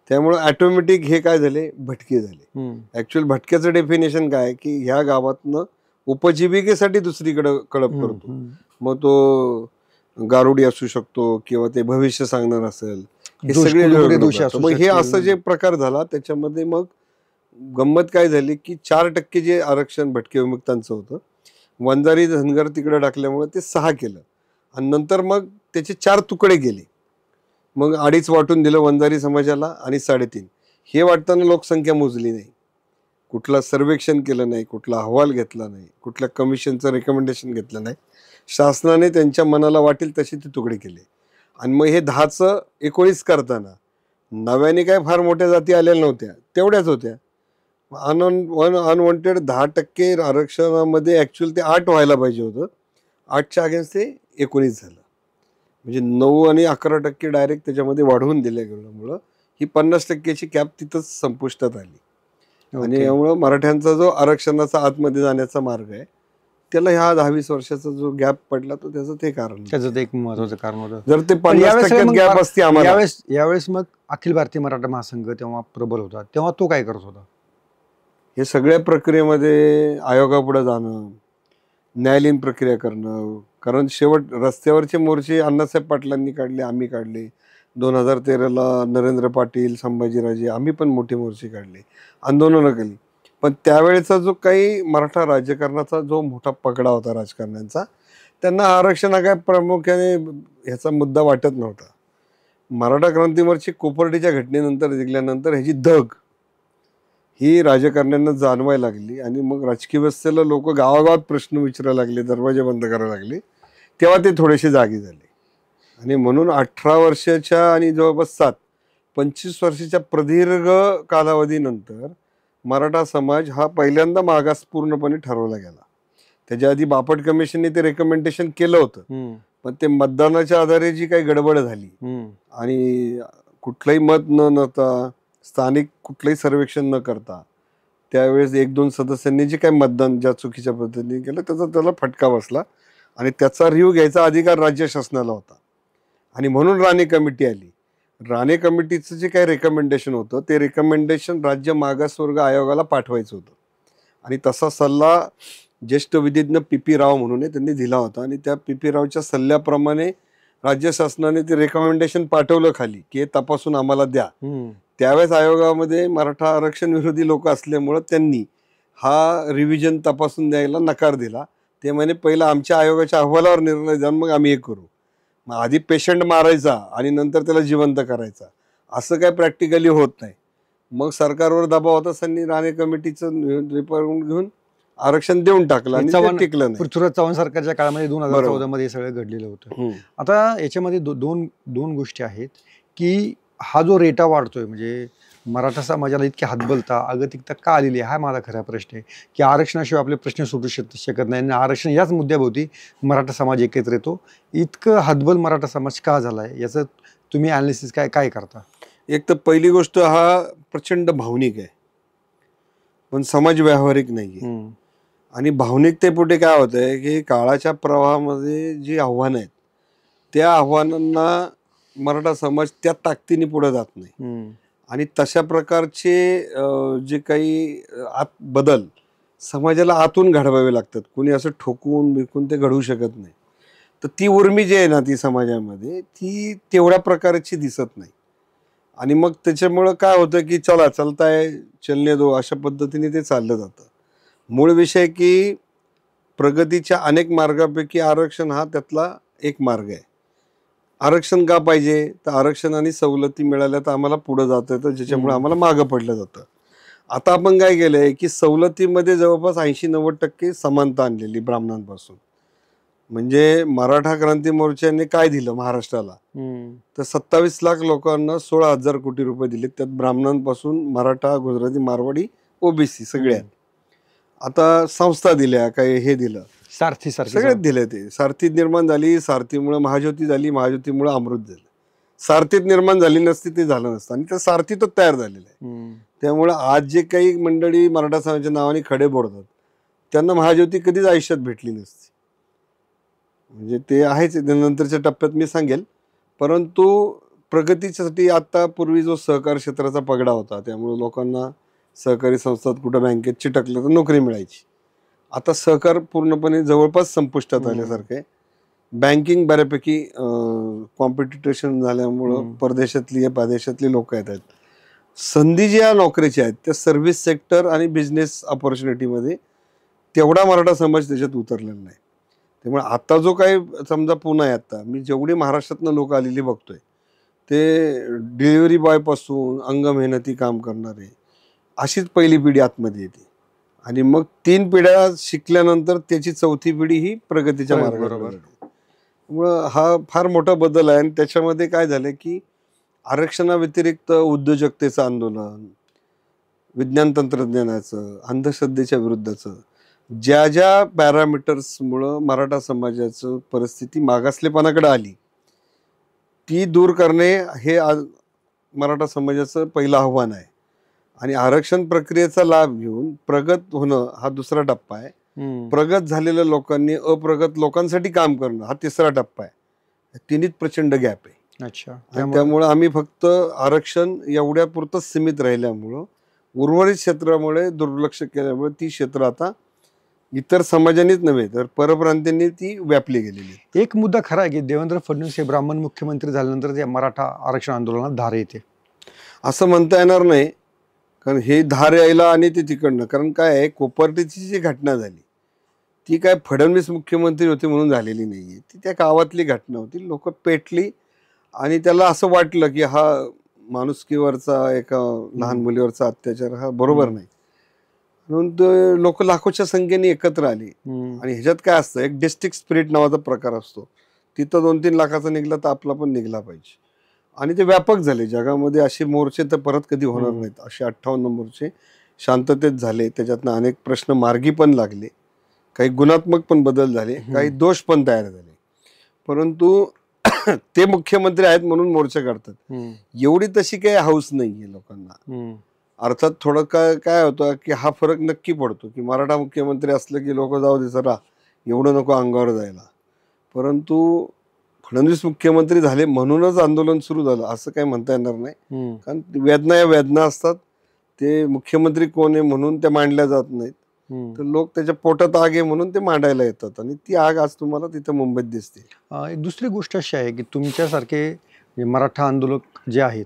त्यामुळे ऑटोमॅटिक हे काय झाले, भटके झाले. ऍक्च्युअल भटक्याचं डेफिनेशन काय की ह्या गावातनं उपजीविकेसाठी दुसरीकडे कळप करतो. मग तो गारुडी असू शकतो किंवा ते भविष्य सांगणार असेल, हे सगळे. मग हे असं जे प्रकार झाला त्याच्यामध्ये मग गंमत काय झाली की 4% जे आरक्षण भटके विमुक्तांचं होतं, वंजारी धनगर तिकडे टाकल्यामुळे ते 6 केलं. आणि नंतर मग त्याचे 4 तुकडे गेले. मग 2.5 वाटून दिलं वंजारी समाजाला आणि 3.5. हे वाटताना लोकसंख्या मोजली नाही, कुठला सर्वेक्षण केलं नाही, कुठला अहवाल घेतला नाही, कुठल्या कमिशनचं रेकमेंडेशन घेतलं नाही. शासनाने त्यांच्या मनाला वाटेल तसे ते तुकडे केले. आणि मग हे 10चं 19 करताना नव्याने काय फार मोठ्या जाती आलेल्या नव्हत्या, तेवढ्याच होत्या. अनवॉन्टेड 10% आरक्षणामध्ये ऍक्च्युअल ते 8 व्हायला पाहिजे होतं. 8च्या अगेन्स्ट ते 19 झालं. म्हणजे 9 आणि 11% डायरेक्ट त्याच्यामध्ये वाढवून दिल्या गेल्यामुळं ही 50%ची कॅप तिथंच संपुष्टात आली. आणि यामुळं मराठ्यांचा जो आरक्षणाचा आतमध्ये जाण्याचा मार्ग आहे त्याला ह्या 10-20 वर्षाचा जो गॅप पडला तो त्याचं ते कारण, त्याचं ते एक महत्वाचं कारण होतं. जर ते 50% गॅप असते आम्हाला. यावेळेस मग अखिल भारतीय मराठा महासंघ तेव्हा प्रबल होता, तेव्हा तो काय करत होता? हे सगळ्या प्रक्रियेमध्ये आयोगापुढे जाणं, न्यायालयीन प्रक्रिया करणं. कारण शेवट रस्त्यावरचे मोर्चे अण्णासाहेब पाटलांनी काढले, आम्ही काढले. 2013ला नरेंद्र पाटील, संभाजीराजे, आम्ही पण मोठे मोर्चे काढले, आंदोलनं केली. पण त्यावेळेचा जो काही मराठा राजकारणाचा जो मोठा पगडा होता राजकारण्यांचा, त्यांना आरक्षण काय प्रामुख्याने ह्याचा मुद्दा वाटत नव्हता. मराठा क्रांतीवरची कोपर्डीच्या घटनेनंतर जिंकल्यानंतर ह्याची धग ही राजकारण्यांना जाणवायला लागली. आणि मग राजकीय व्यवस्थेला लोक गावागावात प्रश्न विचारायला लागले, दरवाजे बंद करायला लागले, तेव्हा ते थोडेसे जागी झाले. आणि म्हणून 18 वर्षाच्या आणि जवळपास 25 वर्षाच्या प्रदीर्घ कालावधीनंतर मराठा समाज हा पहिल्यांदा मागास पूर्णपणे ठरवला गेला. त्याच्या आधी बापट कमिशनने ते रेकमेंडेशन केलं होतं, पण ते मतदानाच्या आधारे जी काही गडबड झाली आणि कुठलंही मत न नव्हता, स्थानिक कुठलंही सर्वेक्षण न करता त्यावेळेस 1-2 सदस्यांनी जे काही मतदान ज्या चुकीच्या पद्धतीने केलं त्याचा त्याला फटका बसला. आणि त्याचा रिव्ह्यू घ्यायचा अधिकार राज्य शासनाला होता. आणि म्हणून राणे कमिटी आली. राणे कमिटीचं जे काही रेकमेंडेशन होतं ते रेकमेंडेशन राज्य मागासवर्ग आयोगाला पाठवायचं होतं. आणि तसा सल्ला ज्येष्ठ विधिज्ञ पी राव म्हणून त्यांनी दिला होता. आणि त्या पी रावच्या सल्ल्याप्रमाणे राज्य शासनाने ते रेकमेंडेशन पाठवलं खाली की हे तपासून आम्हाला द्या. त्यावेळेस आयोगामध्ये मराठा आरक्षण विरोधी लोक असल्यामुळं त्यांनी हा रिव्हिजन तपासून द्यायला नकार दिला. ते म्हणे पहिला आमच्या आयोगाच्या अहवालावर निर्णय द्या, मग आम्ही हे करू. मग आधी पेशंट मारायचा आणि नंतर त्याला जिवंत करायचा, असं काय प्रॅक्टिकली होत नाही. मग सरकारवर दबाव होता, त्यांनी राणे कमिटीचं रिपोर्ट घेऊन आरक्षण देऊन टाकलं आणि ते टिकलं नाही. पृथ्वीराज चव्हाण सरकारच्या काळामध्ये 2014 मध्ये हे सगळं घडलेलं होतं. आता याच्यामध्ये दोन गोष्टी आहेत की हा जो रेटा वाढतोय, म्हणजे मराठा समाजाला इतकी हातबलता अगतिकता का आलेली आहे, हा माझा खरा प्रश्न आहे. की आरक्षणाशिवाय आपले प्रश्न सुटू शकत नाही आणि आरक्षण याच मुद्द्याभोवती मराठा समाज एकत्र येतो. इतकं हातबल मराठा समाज का झाला आहे, याचं तुम्ही अनालिसिस काय करता? एक तर पहिली गोष्ट, हा प्रचंड भावनिक आहे पण समाज व्यावहारिक नाही आहे. आणि भावनिकतेपोटी काय होत आहे की काळाच्या प्रवाहामध्ये जी आव्हानं आहेत त्या आव्हानांना मराठा समाज त्या ताकदीने पुढे जात नाही. आणि तशा प्रकारचे जे काही बदल समाजाला आतून घडवावे लागतात. कुणी असं ठोकून बिकून ते घडवू शकत नाही. तर ती उर्मी जी आहे ना ती समाजामध्ये, ती तेवढ्या प्रकारची दिसत नाही. आणि मग त्याच्यामुळं काय होतं की चला चलताय चलने दो, अशा पद्धतीने ते चाललं जातं. मूळ विषय की प्रगतीच्या अनेक मार्गापैकी आरक्षण हा त्यातला एक मार्ग आहे. आरक्षण का पाहिजे, तर आरक्षण आणि सवलती मिळाल्या तर आम्हाला पुढे जाता येतं, ज्याच्यामुळे आम्हाला मागं पडलं जातं. आता आपण काय केलंय की सवलतीमध्ये जवळपास 80-90% समानता आणलेली ब्राह्मणांपासून. म्हणजे मराठा क्रांती मोर्चाने काय दिलं महाराष्ट्राला, तर 27 लाख लोकांना 16,000 कोटी रुपये दिले. त्यात ब्राह्मणांपासून मराठा, गुजराती, मारवाडी, ओबीसी सगळ्यात. आता संस्था दिल्या, काही हे दिलं, सारथी सगळ्यात दिले. ते सारथी निर्माण झाली, सारथीमुळे महाज्योती झाली, महाज्योतीमुळे अमृत झालं. सारथीत निर्माण झाली नसती ते झालं नसतं, आणि त्या सारथीतच तयार झालेलं आहे. त्यामुळे आज जे काही मंडळी मराठा समाजाच्या नावाने खडे बोडतात त्यांना महाज्योती कधीच आयुष्यात भेटली नसती. म्हणजे ते आहेच, नंतरच्या टप्प्यात मी सांगेल. परंतु प्रगतीसाठी आता पूर्वी जो सहकार क्षेत्राचा पगडा होता, त्यामुळे लोकांना सहकारी संस्थात कुठं बँकेत चिटकलं तर नोकरी मिळायची. आता सहकार पूर्णपणे जवळपास संपुष्टात आल्यासारखं आहे. बँकिंग बऱ्यापैकी कॉम्पिटिशन झाल्यामुळं परदेशातली परदेशातली लोक येत आहेत. संधी ज्या नोकरीच्या आहेत त्या सर्व्हिस सेक्टर आणि बिझनेस ऑपॉर्च्युनिटीमध्ये तेवढा मराठा समाज त्याच्यात उतरलेला नाही. त्यामुळे आता जो काही समजा पुन्हा आहे, आता मी जेवढी महाराष्ट्रातनं लोक आलेली बघतोय ते डिलिव्हरी बॉयपासून अंग मेहनती काम करणारे, अशीच पहिली पिढी आतमध्ये येते. आणि मग 3 पिढ्या शिकल्यानंतर त्याची 4थी पिढी ही प्रगतीच्या मार्गावर. त्यामुळं हा फार मोठा बदल आहे. आणि त्याच्यामध्ये काय झालं की आरक्षणाव्यतिरिक्त उद्योजकतेचं आंदोलन, विज्ञान तंत्रज्ञानाचं, अंधश्रद्धेच्या विरुद्धचं, ज्या ज्या पॅरामीटर्समुळं मराठा समाजाचं परिस्थिती मागासलेपणाकडे आली ती दूर करणे हे आज मराठा समाजाचं पहिलं आव्हान आहे. आणि आरक्षण प्रक्रियेचा लाभ घेऊन प्रगत होणं हा दुसरा टप्पा आहे. प्रगत झालेल्या लोकांनी अप्रगत लोकांसाठी काम करणं हा तिसरा टप्पा आहे. तिन्हीत प्रचंड गॅप आहे. अच्छा. त्यामुळे आम्ही फक्त आरक्षण एवढ्या पुरतच सीमित राहिल्यामुळं, उर्वरित क्षेत्रामुळे दुर्लक्ष केल्यामुळे ती क्षेत्र आता इतर समाजांनीच नव्हे तर परप्रांतीयांनी ती व्यापली गेलेली. एक मुद्दा खरा आहे की देवेंद्र फडणवीस हे ब्राह्मण मुख्यमंत्री झाल्यानंतर त्या मराठा आरक्षण आंदोलनात धार येते, असं म्हणता येणार नाही. कारण हे धार यायला आणि ते तिकडनं, कारण काय आहे, कोपर्डीची जी घटना झाली ती काय फडणवीस मुख्यमंत्री होते म्हणून झालेली नाहीये. ती त्या गावातली घटना होती. लोक पेटली आणि त्याला असं वाटलं की हा माणुसकीवरचा, एका लहान मुलीवरचा अत्याचार हा बरोबर नाही, म्हणून लोक लाखोच्या संख्येने एकत्र आली. आणि ह्याच्यात काय असतं, एक डिस्ट्रिक्ट स्पिरिट नावाचा प्रकार असतो. तिथं 2-3 लाखाचा निघला तर आपला पण निघला पाहिजे. आणि ते व्यापक झाले जगामध्ये. असे मोर्चे तर परत कधी होणार नाहीत. असे 58 मोर्चे शांततेत झाले. त्याच्यातनं अनेक प्रश्न मार्गी पण लागले, काही गुणात्मक पण बदल झाले, काही दोष पण तयार झाले. परंतु ते मुख्यमंत्री आहेत म्हणून मोर्चा काढतात, एवढी तशी काही हाऊस नाहीये लोकांना. अर्थात थोडं काय होतं की हा फरक नक्की पडतो की मराठा मुख्यमंत्री असलं की लोक जाऊ दे जरा, एवढं नको अंगावर जायला. परंतु फडणवीस मुख्यमंत्री झाले म्हणूनच आंदोलन सुरू झालं असं काही म्हणता येणार नाही. कारण वेदना या वेदना असतात. ते मुख्यमंत्री कोण आहे म्हणून त्या मांडल्या जात नाहीत, तर लोक त्याच्या पोटात आग आहे म्हणून ते मांडायला येतात. आणि ती आग आज तुम्हाला तिथं मुंबईत दिसते. एक दुसरी गोष्ट अशी आहे की तुमच्यासारखे मराठा आंदोलक जे आहेत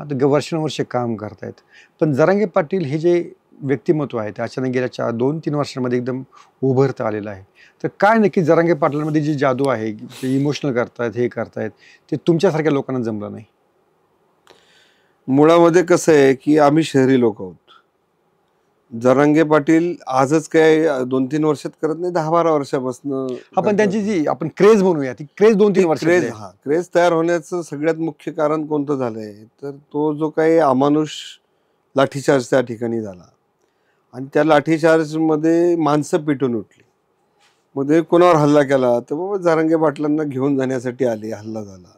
ते वर्षानुवर्षे काम करतायत, पण जरांगे पाटील हे जे व्यक्तिमत्व आहे ते अचानक गेल्या 2-3 वर्षांमध्ये एकदम उभरता आलेलं आहे. तर काय नक्की जरांगे पाटलांमध्ये जी जादू आहे, ते इमोशनल करतायत, हे करतायत, ते तुमच्यासारख्या लोकांना जमलं नाही? मुळामध्ये कसं आहे की आम्ही शहरी लोक आहोत. जरांगे पाटील आजच काय 2-3 वर्षात करत नाही, 10-12 वर्षापासून आपण त्यांची जी आपण क्रेज म्हणूया, ती क्रेज 2-3 वर्षातली क्रेज आहे. क्रेज तयार होण्याचं सगळ्यात मुख्य कारण कोणतं झालंय, तर तो जो काही अमानुष लाठीचार्ज त्या ठिकाणी झाला आणि त्या लाठीचार्जमध्ये माणसं पेटून उठली. मग ते कोणावर हल्ला केला, तर बाबा जरांगे पाटलांना घेऊन जाण्यासाठी आले, हल्ला झाला.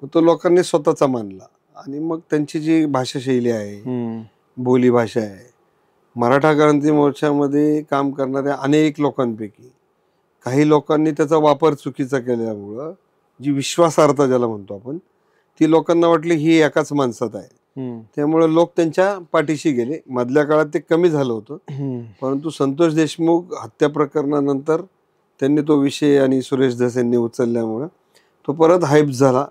मग तो लोकांनी स्वतःचा मानला आणि मग त्यांची जी भाषाशैली आहे, बोली भाषा आहे, मराठा क्रांती मोर्चामध्ये काम करणाऱ्या अनेक लोकांपैकी काही लोकांनी त्याचा वापर चुकीचा केल्यामुळं जी विश्वासार्हता ज्याला म्हणतो आपण, ती लोकांना वाटली ही एकाच माणसात आहे. त्यामुळे लोक त्यांच्या पाठीशी गेले. मधल्या काळात ते कमी झालं होतं, परंतु संतोष देशमुख हत्या प्रकरणानंतर त्यांनी तो विषय आणि सुरेश धस यांनी उचलल्यामुळं तो परत हाईप झाला,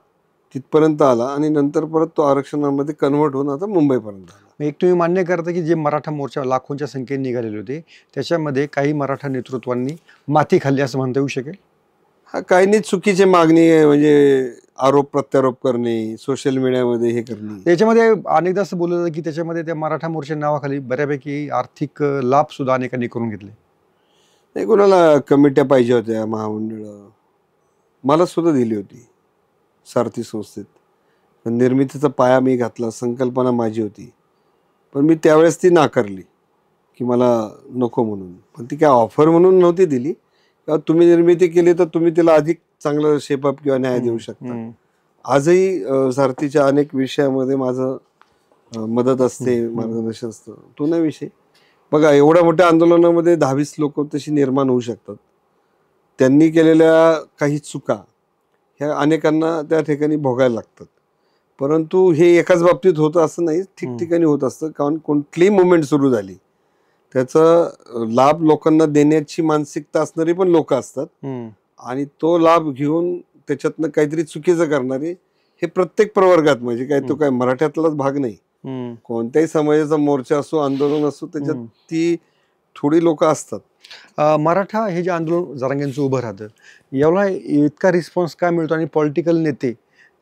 तिथपर्यंत आला आणि नंतर परत तो आरक्षणामध्ये कन्व्हर्ट होऊन आता मुंबईपर्यंत आला. एक तुम्ही मान्य करता की जे मराठा मोर्चा लाखोंच्या संख्येने निघालेले होते, त्याच्यामध्ये काही मराठा नेतृत्वांनी माती खाल्ली असं म्हणता येऊ शकेल? हा काहींनी चुकीची मागणी आहे, म्हणजे आरोप प्रत्यारोप करणे, सोशल मीडियामध्ये हे करणे. त्याच्यामध्ये अनेकदा असं बोललं जातं की त्याच्यामध्ये त्या मराठा मोर्चा नावाखाली बऱ्यापैकी आर्थिक लाभ सुद्धा अनेकांनी करून घेतले. नाही, कोणाला कमिट्या पाहिजे होत्या, महामंडळं मला सुद्धा दिली होती सारथी संस्थेत. पण निर्मितीचा पाया मी घातला, संकल्पना माझी होती, पण मी त्यावेळेस ती नाकारली की मला नको म्हणून. पण ती काय ऑफर म्हणून नव्हती दिली, किंवा तुम्ही निर्मिती केली तर तुम्ही तिला अधिक चांगलं शेपअप किंवा न्याय देऊ शकता. आजही सारथीच्या अनेक विषयामध्ये माझं मदत असते, मार्गदर्शन असतं, तो नाही विषय. बघा, एवढ्या मोठ्या आंदोलनामध्ये 10-20 लोक तशी निर्माण होऊ शकतात. त्यांनी केलेल्या काही चुका ह्या अनेकांना त्या ठिकाणी भोगायला लागतात. परंतु हे एकाच बाबतीत होतं असं नाही, ठिकठिकाणी होत असतं. कारण कोणतीही मुवमेंट सुरू झाली त्याचा लाभ लोकांना देण्याची मानसिकता असणारी पण लोक असतात आणि तो लाभ घेऊन त्याच्यातनं काहीतरी चुकीचं करणारे हे प्रत्येक प्रवर्गात, म्हणजे काय तो काय मराठ्यातलाच भाग नाही, कोणत्याही समाजाचा मोर्चा असो, आंदोलन असो, त्याच्यात ती थोडी लोक असतात. मराठा हे जे आंदोलन जरांगेंचं उभं राहतं, याला इतका रिस्पॉन्स काय मिळतो आणि पॉलिटिकल नेते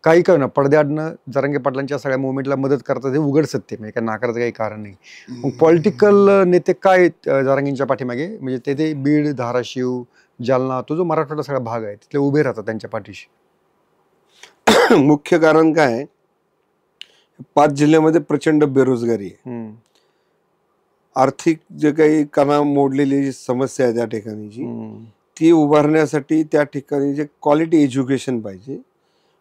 काही काय ना पडद्याआडनं जरांगे पाटलांच्या सगळ्या मुवमेंटला मदत करतात, हे उघड सत्य, म्हणजे काय नाकारचं काही कारण नाही. मग पॉलिटिकल नेते काय जरांगेंच्या पाठीमागे, म्हणजे ते बीड, धाराशिव, जालना, तो जो मराठवाडा सगळा भाग आहे तिथले उभे राहतात त्यांच्या पाठीशी? मुख्य कारण काय आहे, 5 जिल्ह्यामध्ये प्रचंड बेरोजगारी आहे. आर्थिक जे काही कणा मोडलेली समस्या आहे त्या ठिकाणीची, ती उभारण्यासाठी त्या ठिकाणी जे क्वालिटी एज्युकेशन पाहिजे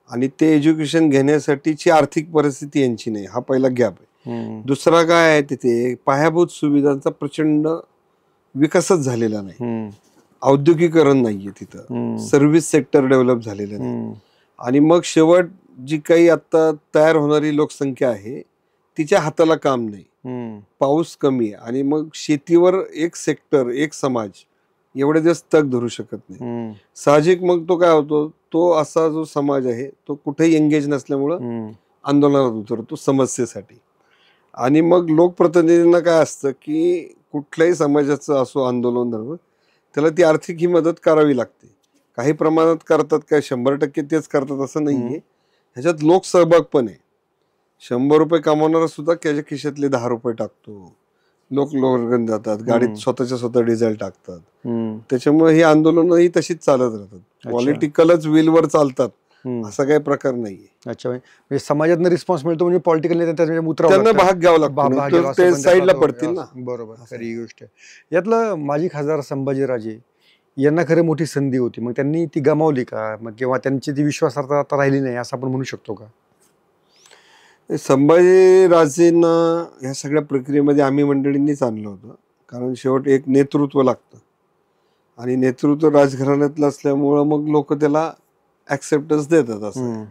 आणि ते एज्युकेशन घेण्यासाठीची आर्थिक परिस्थिती यांची नाही, हा पहिला गॅप आहे. दुसरा काय आहे, तिथे पायाभूत सुविधांचा प्रचंड विकासच झालेला नाही, औद्योगिकरण नाहीये तिथं, सर्व्हिस सेक्टर डेव्हलप झालेलं नाही. आणि मग शेवट जी काही आता तयार होणारी लोकसंख्या आहे तिच्या हाताला काम नाही, पाऊस कमी आहे आणि मग शेतीवर एक सेक्टर, एक समाज एवढे दिवस तग धरू शकत नाही. साहजिक मग तो काय होतो, तो असा जो समाज आहे तो कुठेही एंगेज नसल्यामुळं आंदोलनात उतरतो समस्येसाठी. आणि मग लोकप्रतिनिधींना काय असतं की कुठल्याही समाजाचं असो आंदोलन धर्म, त्याला ती आर्थिक ही मदत करावी लागते. काही प्रमाणात करतात, काय 100% तेच करतात असं नाहीये, ह्याच्यात लोक सहभाग पण आहे. 100 रुपये कमावणारा सुद्धा त्याच्या खिशातले 10 रुपये टाकतो, लोक लोकगण जातात, गाडीत स्वतः डिझेल टाकतात. त्याच्यामुळे ही आंदोलनं ही तशीच चालत राहतात, पॉलिटिकलच व्हीलवर चालतात, असा काही प्रकार नाहीये. अच्छा, म्हणजे समाजातनं रिस्पॉन्स मिळतो, म्हणजे पॉलिटिकल त्यांना भाग घ्यावा लागतो, ते साईडला पडतील ना. बरोबर, खरी गोष्ट. यातलं माजी खासदार संभाजीराजे यांना खरं मोठी संधी होती, मग त्यांनी ती गमावली का, मग किंवा त्यांची ती विश्वासार्हता आता राहिली नाही असं आपण म्हणू शकतो का? संभाजीराजेंना ह्या सगळ्या प्रक्रियेमध्ये आम्ही मंडळींनीच आणलं होतं, कारण शेवट एक नेतृत्व लागतं आणि नेतृत्व राजघराण्यातलं असल्यामुळं मग लोक त्याला ऍक्सेप्टन्स देतात. असं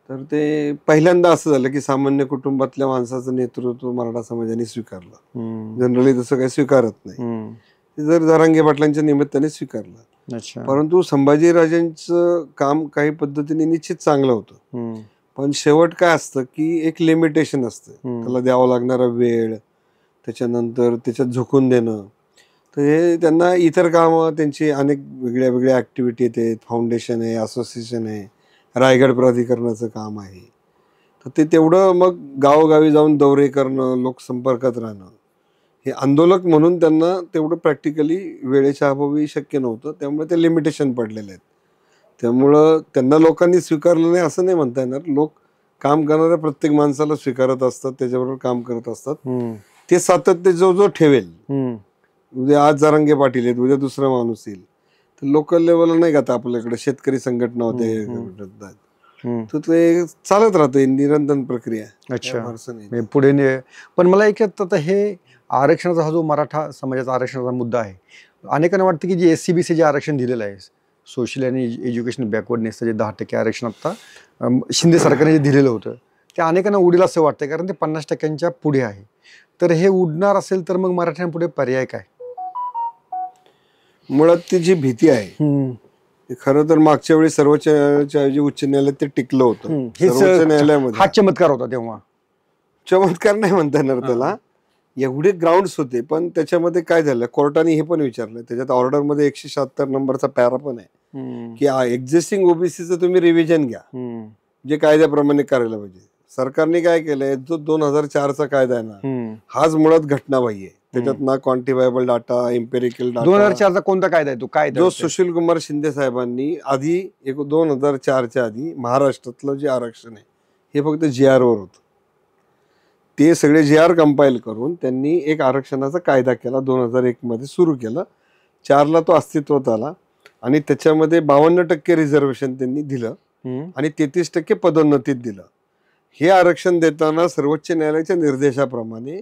तर ते पहिल्यांदा असं झालं की सामान्य कुटुंबातल्या माणसाचं नेतृत्व मराठा समाजाने स्वीकारलं. जनरली तसं काही स्वीकारत नाही, ते जर जरांगे पाटलांच्या निमित्ताने स्वीकारलं. परंतु संभाजीराजेंचं काम काही पद्धतीने निश्चित चांगलं होतं, पण शेवट काय असतं की एक लिमिटेशन असतं, त्याला द्यावा लागणारा वेळ, त्याच्यानंतर त्याच्यात झोकून देणं. तर हे त्यांना इतर कामं त्यांची अनेक वेगळ्या वेगळ्या ॲक्टिव्हिटी आहेत. फाउंडेशन आहे, असोसिएशन आहे, रायगड प्राधिकरणाचं काम आहे. तर ते तेवढं मग गावोगावी जाऊन दौरे करणं, लोकसंपर्कात राहणं, हे आंदोलक म्हणून त्यांना तेवढं प्रॅक्टिकली वेळेच्या अभावी शक्य नव्हतं. त्यामुळे ते लिमिटेशन पडलेले आहेत. त्यामुळं त्यांना लोकांनी स्वीकारलं नाही असं नाही म्हणता येणार. लोक काम करणाऱ्या प्रत्येक माणसाला स्वीकारत असतात, त्याच्याबरोबर काम करत असतात. ते सातत्य जो ठेवेल, उद्या आज जरांगे पाटील आहेत, उद्या दुसरा माणूस येईल, तर लोकल लेवलला नाही का आपल्याकडे शेतकरी संघटना होते, तर ते चालत राहते निरंतर प्रक्रिया. अच्छा, पुढे पण मला एक आता हे आरक्षणाचा हा जो मराठा समाजाचा आरक्षणाचा मुद्दा आहे, अनेकांना वाटतं की जे SC-BC जे आरक्षण दिलेलं आहे सोशल आणि एज्युकेशन बॅकवर्डनेसचं जे 10% आरक्षण आता शिंदे सरकारने जे दिलेलं होतं, ते अनेकांना उडेल असं वाटतं, कारण ते 50% पुढे आहे. तर हे उडणार असेल तर मग मराठ्यांपुढे पर्याय काय? मुळात ती जी भीती आहे, खरं तर मागच्या वेळी सर्वोच्च उच्च न्यायालयात ते टिकलं होतं. सर्वोच्च न्यायालयामध्ये हा चमत्कार होता तेव्हा. चमत्कार नाही म्हणता येणार त्याला, एवढे ग्राउंड्स होते. पण त्याच्यामध्ये काय झालं, कोर्टाने हे पण विचारलं, त्याच्यात ऑर्डरमध्ये 176 नंबरचा पॅरा पण आहे की एक्झिस्टिंग ओबीसीचं तुम्ही रिव्हिजन घ्या, जे कायद्याप्रमाणे करायला पाहिजे. सरकारने काय केलंय, जो 2004चा कायदा आहे ना, हाच मुळात घटनाबाह्य आहे. त्याच्यात ना क्वांटिफायबल डाटा, एम्पेरिकल डाटा. 2004चा कोणता कायदा आहे तो? काय जो सुशील कुमार शिंदे साहेबांनी आधी 2004च्या आधी महाराष्ट्रातलं जे आरक्षण आहे हे फक्त GR वर होतं. ते सगळे GR कंपाईल करून त्यांनी एक आरक्षणाचा कायदा केला, 2001 मध्ये सुरू केला. 4ला तो अस्तित्वात आला आणि त्याच्यामध्ये 52% रिझर्वेशन त्यांनी दिलं आणि 33% पदोन्नतीत दिलं. हे आरक्षण देताना सर्वोच्च न्यायालयाच्या निर्देशाप्रमाणे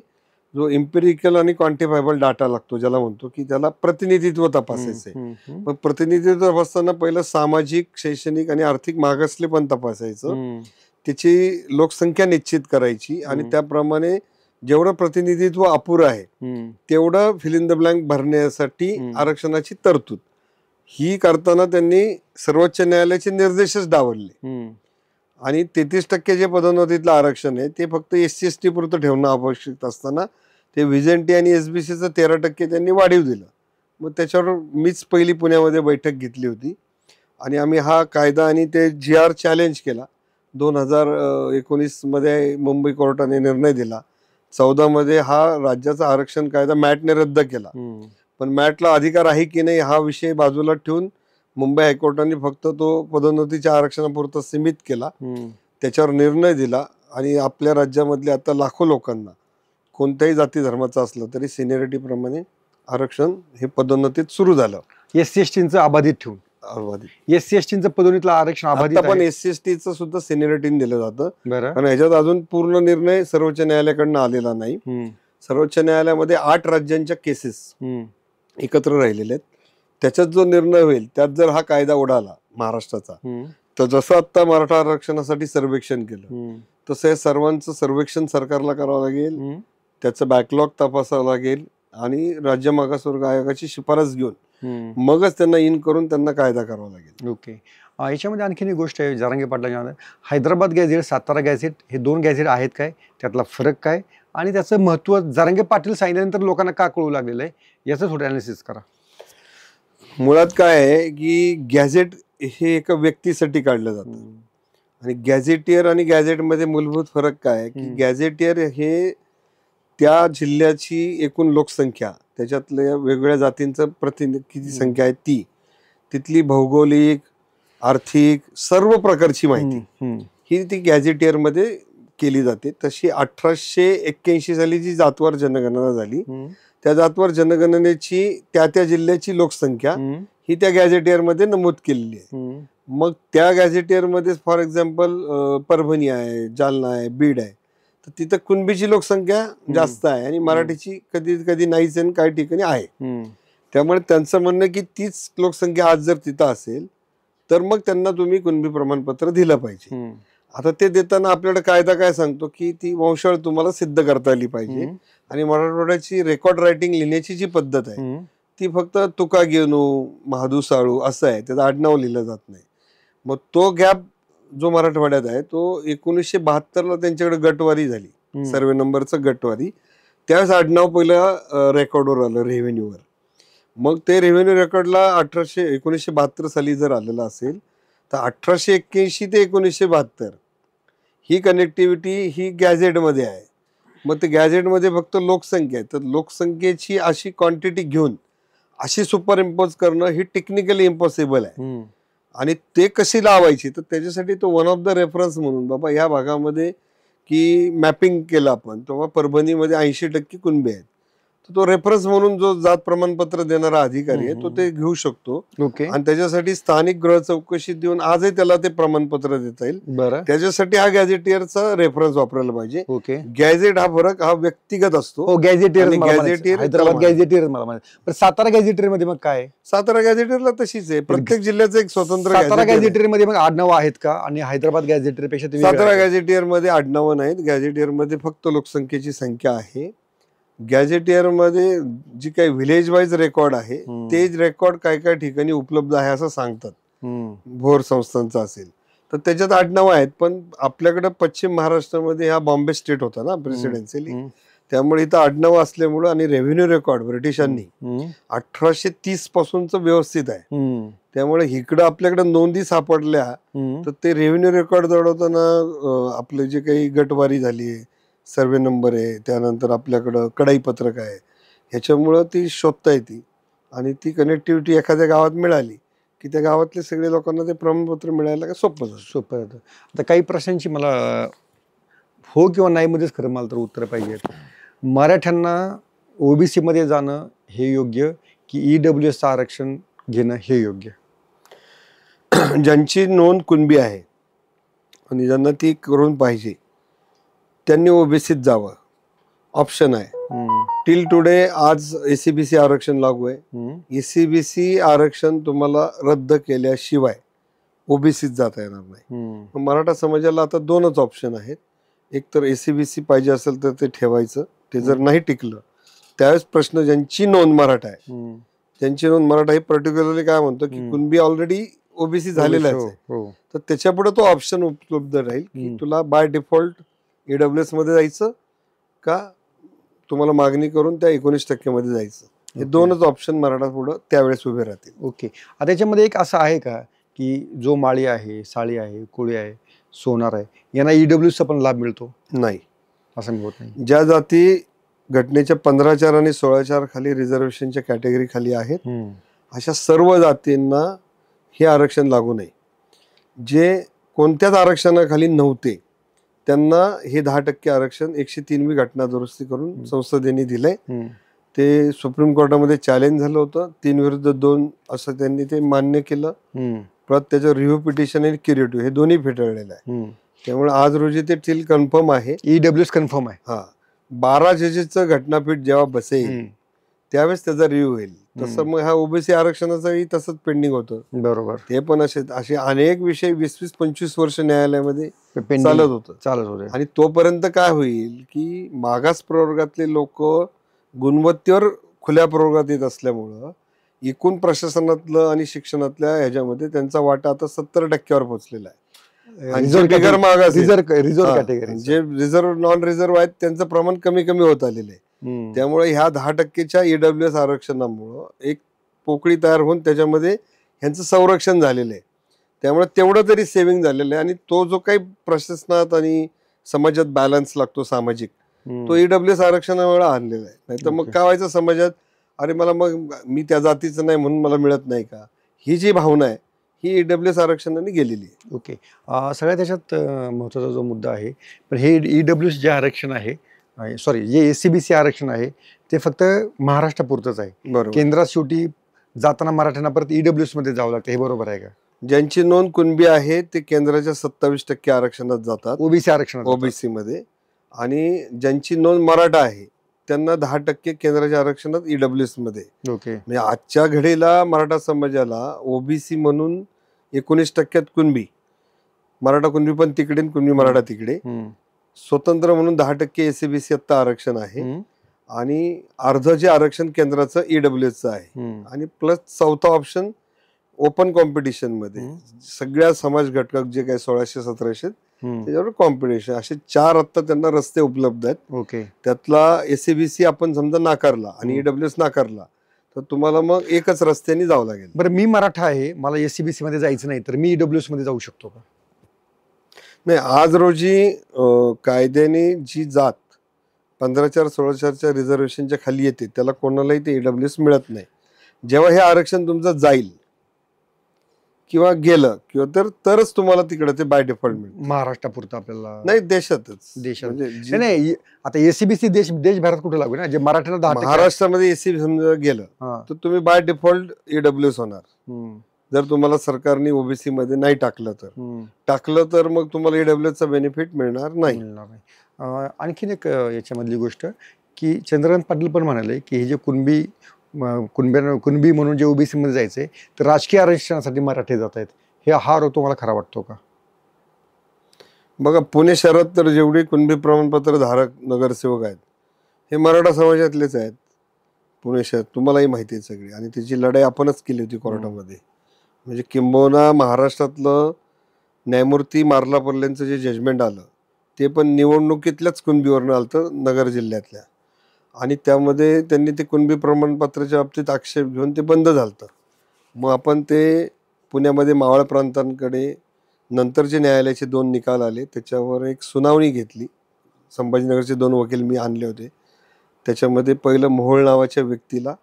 जो एम्पिरिकल आणि क्वांटिफायबल डाटा लागतो, ज्याला म्हणतो की त्याला प्रतिनिधित्व तपासायचंय. मग प्रतिनिधित्व तपासताना पहिलं सामाजिक, शैक्षणिक आणि आर्थिक मागासले पण तपासायचं, त्याची लोकसंख्या निश्चित करायची आणि त्याप्रमाणे जेवढं प्रतिनिधित्व अपुरं आहे तेवढं फिल इन द ब्लँक भरण्यासाठी आरक्षणाची तरतूद. ही करताना त्यांनी सर्वोच्च न्यायालयाचे निर्देशच डावलले आणि 33% जे पदोन्नतीतलं आरक्षण आहे ते फक्त SC-ST पुरतं ठेवणं आवश्यक असताना ते व्हिजेंटी आणि SBCचं 13% त्यांनी वाढीव दिलं. मग त्याच्यावर मीच पहिली पुण्यामध्ये बैठक घेतली होती आणि आम्ही हा कायदा आणि ते GR चॅलेंज केला. 2019 मध्ये मुंबई कोर्टाने निर्णय दिला. 14 मध्ये हा राज्याचा आरक्षण कायदा मॅटने रद्द केला. पण मॅटला अधिकार आहे की नाही हा विषय बाजूला ठेवून मुंबई हायकोर्टाने फक्त तो पदोन्नतीच्या आरक्षणापुरता सीमित केला, त्याच्यावर निर्णय दिला आणि आपल्या राज्यामधल्या आता लाखो लोकांना कोणत्याही जाती धर्माचं असलं तरी सिनियरिटी प्रमाणे आरक्षण हे पदोन्नतीत सुरू झालं. SC-STचं अबाधित ठेवून. SC-STचं पदोन्नतीतलं आरक्षण अबाधित पण SC-STचं सुद्धा सिनियरिटीने दिलं जातं, कारण ह्याच्यात अजून पूर्ण निर्णय सर्वोच्च न्यायालयाकडनं आलेला नाही. सर्वोच्च न्यायालयामध्ये 8 राज्यांच्या केसेस एकत्र राहिलेल्या आहेत. त्याच्यात जो निर्णय होईल त्यात जर हा कायदा उडाला महाराष्ट्राचा, तर जसं आता मराठा आरक्षणासाठी सर्वेक्षण केलं तसं सर्वांचं सर्वेक्षण सरकारला करावं लागेल, त्याचं बॅकलॉग तपासावं लागेल आणि राज्य मागासवर्ग आयोगाची शिफारस घेऊन मगच त्यांना इन करून त्यांना कायदा करावा लागेल. ओके. याच्यामध्ये आणखीन एक गोष्ट आहे, जरांगे पाटलांच्या हैदराबाद गॅझेट, सातारा गॅझेट हे 2 गॅझेट आहेत काय, त्यातला फरक काय आणि त्याचं महत्त्व जरांगे पाटील सांगितल्यानंतर लोकांना का कळू लागलेलं आहे, याचं थोडं अनालिसिस करा. मुळात काय आहे की गॅझेट हे एका व्यक्तीसाठी काढलं जातं आणि गॅझेटियर आणि गॅझेटमध्ये मूलभूत फरक काय आहे की गॅझेटियर हे त्या जिल्ह्याची एकूण लोकसंख्या, त्याच्यातल्या वेगवेगळ्या जातींचं किती संख्या आहे ती, तिथली भौगोलिक, आर्थिक सर्व प्रकारची माहिती ही ती गॅझेटियरमध्ये केली जाते. तशी 1881 साली जी जातवार जनगणना झाली, त्या जातवार जनगणनेची त्या जिल्ह्याची लोकसंख्या ही त्या गॅझेटियरमध्ये नमूद केलेली आहे. मग त्या गॅझेटियरमध्ये फॉर एक्झाम्पल परभणी आहे, जालना आहे, बीड आहे, तर तिथं कुणबीची लोकसंख्या जास्त आहे आणि मराठीची कधी कधी नाहीच आणि काही ठिकाणी आहे. त्यामुळे त्यांचं म्हणणं की तीच लोकसंख्या आज जर तिथं असेल तर मग त्यांना तुम्ही कुणबी प्रमाणपत्र दिलं पाहिजे. आता ते देताना आपल्याकडे कायदा काय सांगतो की ती वंशावळ तुम्हाला सिद्ध करता आली पाहिजे आणि मराठवाड्याची रेकॉर्ड रायटिंग लिहिण्याची जी पद्धत आहे ती फक्त तुका गेनू, महादू साळू असं आहे, त्याचं आडनाव लिहिलं जात नाही. मग तो गॅप जो मराठवाड्यात आहे तो 1972ला त्यांच्याकडे गटवारी झाली, सर्वे नंबरचं गटवारी. त्यावेळेस आडनाव पहिलं रेकॉर्डवर आलं रेव्हेन्यूवर. मग ते रेव्हेन्यू रेकॉर्डला 1972 साली जर आलेलं असेल तर 1881 ते 1972 ही कनेक्टिव्हिटी ही गॅझेटमध्ये आहे. मग ते गॅझेटमध्ये फक्त लोकसंख्या आहे, तर लोकसंख्येची अशी क्वांटिटी घेऊन अशी सुपर इम्पोज करणं ही टेक्निकली इम्पॉसिबल आहे. आणि ते कशी लावायची तर त्याच्यासाठी तो वन ऑफ द रेफरन्स म्हणून बाबा या भागामध्ये की मॅपिंग केलं आपण, तेव्हा परभणीमध्ये 80% कुणबी आहेत. तर तो रेफरन्स म्हणून जो जात प्रमाणपत्र देणारा अधिकारी आहे तो ते घेऊ शकतो. ओके. आणि त्याच्यासाठी स्थानिक गृह चौकशी देऊन आजही त्याला ते प्रमाणपत्र देता येईल. बरं. त्याच्यासाठी हा गॅझेटियरचा रेफरन्स वापरायला पाहिजे. ओके. गॅझेट हा फरक हा व्यक्तिगत असतो. हो, गॅझेटियर आणि गॅझेटियर हैदराबाद गॅझेटियर मला माहिती. पण सातारा गॅझेटियर मध्ये मग काय? सातारा गॅझेटियरला तशीच आहे, प्रत्येक जिल्ह्याचं एक स्वतंत्र सातारा गॅझेटियर मध्ये मग आडनाव आहेत का? आणि हैदराबाद गॅझेटियर पेक्षा सातारा गॅझेटियर मध्ये आडनावं नाहीत. गॅझेटियर मध्ये फक्त लोकसंख्येची संख्या आहे. गॅझेटियर मध्ये जी काही व्हिलेज वाईज रेकॉर्ड आहे तेच रेकॉर्ड काय काय ठिकाणी उपलब्ध आहे असं सांगतात. भोर संस्थांचा असेल तर त्याच्यात आडनावं आहेत. पण आपल्याकडे पश्चिम महाराष्ट्रामध्ये हा बॉम्बे स्टेट होता ना प्रेसिडेन्शियली, त्यामुळे इथं आडनावं असल्यामुळं आणि रेव्हेन्यू रेकॉर्ड ब्रिटिशांनी 1830 पासूनच व्यवस्थित आहे. त्यामुळे इकडं आपल्याकडे नोंदी सापडल्या तर ते रेव्हेन्यू रेकॉर्ड दौडवताना आपले जे काही गटवारी झाली, सर्वे नंबर आहे, त्यानंतर आपल्याकडं कडाई पत्रक आहे, ह्याच्यामुळं ती शोधता येते. आणि ती कनेक्टिव्हिटी एखाद्या गावात मिळाली की त्या गावातले सगळे लोकांना ते प्रमाणपत्र मिळायला सोपं जातं. आता काही प्रश्नांची मला हो किंवा नाही मध्येच खरं मला तर उत्तर पाहिजेत. मराठ्यांना ओबीसी मध्ये जाणं हे योग्य की ईडब्ल्यूएसचं आरक्षण घेणं हे योग्य? ज्यांची नोंद कुणबी आहे आणि ज्यांना ती करून पाहिजे त्यांनी ओबीसीत जावं, ऑप्शन आहे. टिल टुडे आज एसीबीसी आरक्षण लागू आहे. एसीबीसी आरक्षण तुम्हाला रद्द केल्याशिवाय ओबीसीत जाता येणार नाही. मराठा समाजाला आता दोनच ऑप्शन आहेत. एक तर एसीबीसी पाहिजे असेल तर ते ठेवायचं, ते जर नाही टिकलं त्यावेळेस प्रश्न ज्यांची नोंद मराठा आहे, ज्यांची नोंद मराठा हे पर्टिक्युलरली काय म्हणतो की कुणबी ऑलरेडी ओबीसी झालेलाच आहे, तर त्याच्या पुढे तो ऑप्शन उपलब्ध राहील की तुला बाय डिफॉल्ट ईडब्ल्यूएस मध्ये जायचं का तुम्हाला मागणी करून त्या 19% मध्ये जायचं. हे दोनच ऑप्शन मराठा पुढे त्यावेळेस उभे राहतील. ओके. आता त्याच्यामध्ये एक असं आहे का की जो माळी आहे, साळी आहे, कोळी आहे, सोनार आहे, यांना ईडब्ल्यूएसचा पण लाभ मिळतो? नाही, असं होत नाही. ज्या जाती घटनेच्या 15(4) आणि 16(4) खाली रिझर्वेशनच्या कॅटेगरी खाली आहेत अशा सर्व जातींना हे आरक्षण लागू नाही. जे कोणत्याच आरक्षणाखाली नव्हते त्यांना हे 10% आरक्षण 103वी घटना दुरुस्ती करून संसदेने दिलंय. ते सुप्रीम कोर्टामध्ये चॅलेंज झालं होतं, 3-2 असं त्यांनी ते मान्य केलं. परत त्याचं रिव्ह्यू पिटिशन आणि क्युरेटिव्ह हे दोन्ही फेटाळलेलं आहे. त्यामुळे आज रोजी ते टिल कन्फर्म आहे, ईडब्ल्यूएस कन्फर्म आहे. हा, 12 जजेसचं घटनापीठ जेव्हा बसेल त्यावेळेस त्याचा रिव्ह्यू होईल. तसं मग हा ओबीसी आरक्षणाचंही तसंच पेंडिंग होतं. बरोबर. ते पण असे अनेक विषय 20-25 वर्ष न्यायालयामध्ये चालत होतं. आणि तोपर्यंत काय होईल की मागास प्रवर्गातले लोक गुणवत्तेवर खुल्या प्रवर्गात येत असल्यामुळं एकूण प्रशासनातलं आणि शिक्षणातल्या ह्याच्यामध्ये त्यांचा वाटा आता 70% पोहोचलेला आहे. जे रिझर्व्ह नॉन रिझर्व्ह आहेत त्यांचं प्रमाण कमी होत आलेलं आहे. त्यामुळे ह्या 10%च्या ईडब्ल्यूएस आरक्षणामुळं एक पोकळी तयार होऊन त्याच्यामध्ये ह्यांचं संरक्षण झालेलं आहे. त्यामुळे तेवढं तरी सेव्हिंग झालेलं आहे. आणि तो जो काही प्रशासनात आणि समाजात बॅलन्स लागतो सामाजिक, तो ईडब्ल्यूएस आरक्षणामुळे आणलेला आहे. नाही तर मग काय व्हायचं समाजात, अरे मला मग मी त्या जातीचं नाही म्हणून मला मिळत नाही का, ही जी भावना आहे ही ईडब्ल्यूएस आरक्षणाने गेलेली आहे. ओके. सगळ्यात त्याच्यात महत्त्वाचा जो मुद्दा आहे, पण हे ईडब्ल्यूएस जे आरक्षण आहे, सॉरी जे एसीबीसी आरक्षण आहे ते फक्त महाराष्ट्रापुरतंच आहे. बरोबर. केंद्रात शेवटी जाताना मराठ्यांना परत ईडब्ल्यूएस मध्ये जावं लागतं, हे बरोबर आहे का? ज्यांची नोंद कुणबी आहे ते केंद्राच्या 27% आरक्षणात जातात, ओबीसी आरक्षणात, ओबीसी मध्ये. आणि ज्यांची नोंद मराठा आहे त्यांना 10% केंद्राच्या आरक्षणात ईडब्ल्यूएस मध्ये. ओके. म्हणजे आजच्या घडीला मराठा समाजाला ओबीसी म्हणून 19% कुणबी, मराठा कुणबी पण तिकडे, कुणबी मराठा तिकडे, स्वतंत्र म्हणून 10% एसीबीसी आता आरक्षण आहे. आणि अर्ध जे आरक्षण केंद्राचं ईडब्ल्यूएसचं आहे. आणि प्लस चौथा ऑप्शन ओपन कॉम्पिटिशन मध्ये सगळ्या समाज घटक जे काही 1600-1700 त्याच्यावर कॉम्पिटिशन. असे 4 आता त्यांना रस्ते उपलब्ध आहेत. ओके. त्यातला एससीबीसी आपण समजा नाकारला आणि ईडब्ल्यूएस नाकारला तर तुम्हाला मग एकच रस्त्याने जावं लागेल. बरं, मी मराठा आहे, मला एससीबीसी मध्ये जायचं नाही, तर मी ईडब्ल्यूएस मध्ये जाऊ शकतो का? नाही, आज रोजी कायद्याने जी जात 15,4-16,4च्या रिझर्वेशनच्या खाली येते त्याला कोणालाही ते ईडब्ल्यूएस मिळत नाही. जेव्हा हे आरक्षण तुमचं जाईल किंवा गेलं किंवा तरच तुम्हाला तिकडे ते बाय डिफॉल्ट मिळेल. महाराष्ट्रापुरतं आपल्याला नाही, देशातच. देशात म्हणजे नाही. आता एससीबीसी देशभरात कुठे लागू ना, जे मराठ्याला 10% महाराष्ट्रामध्ये एससी समजा गेलं तर तुम्ही बाय डिफॉल्ट ईडब्ल्यूएस होणार. जर तुम्हाला सरकारने ओबीसी मध्ये नाही टाकलं तर मग तुम्हाला ईडब्ल्यूएसचा बेनिफिट मिळणार नाही. आणखीन एक याच्यामधली गोष्ट की चंद्रकांत पाटील पण म्हणाले की हे जे कुणबी म्हणून जे ओबीसी मध्ये जायचंय तर राजकीय आरक्षणासाठी मराठे जात आहेत, हा आरोप तुम्हाला खरा वाटतो का? बघा, पुणे शहरात तर जेवढे कुणबी प्रमाणपत्र धारक नगरसेवक आहेत हे मराठा समाजातलेच आहेत. पुणे शहर तुम्हालाही माहिती आहे सगळी, आणि त्याची लढाई आपणच केली होती कोर्टामध्ये. म्हणजे किंबहुना महाराष्ट्रातलं न्यायमूर्ती मार्लापर्ल्यांचं जे जजमेंट आलं ते पण निवडणुकीतल्याच कुणबीवरनं आलं नगर जिल्ह्यातल्या, आणि त्यामध्ये त्यांनी ते कुणबी प्रमाणपत्राच्या बाबतीत आक्षेप घेऊन ते बंद झालं. मग आपण ते पुण्यामध्ये मावळ प्रांतांकडे नंतरचे न्यायालयाचे 2 निकाल आले त्याच्यावर एक सुनावणी घेतली. संभाजीनगरचे 2 वकील मी आणले होते. त्याच्यामध्ये पहिलं मोहोळ नावाच्या व्यक्तीला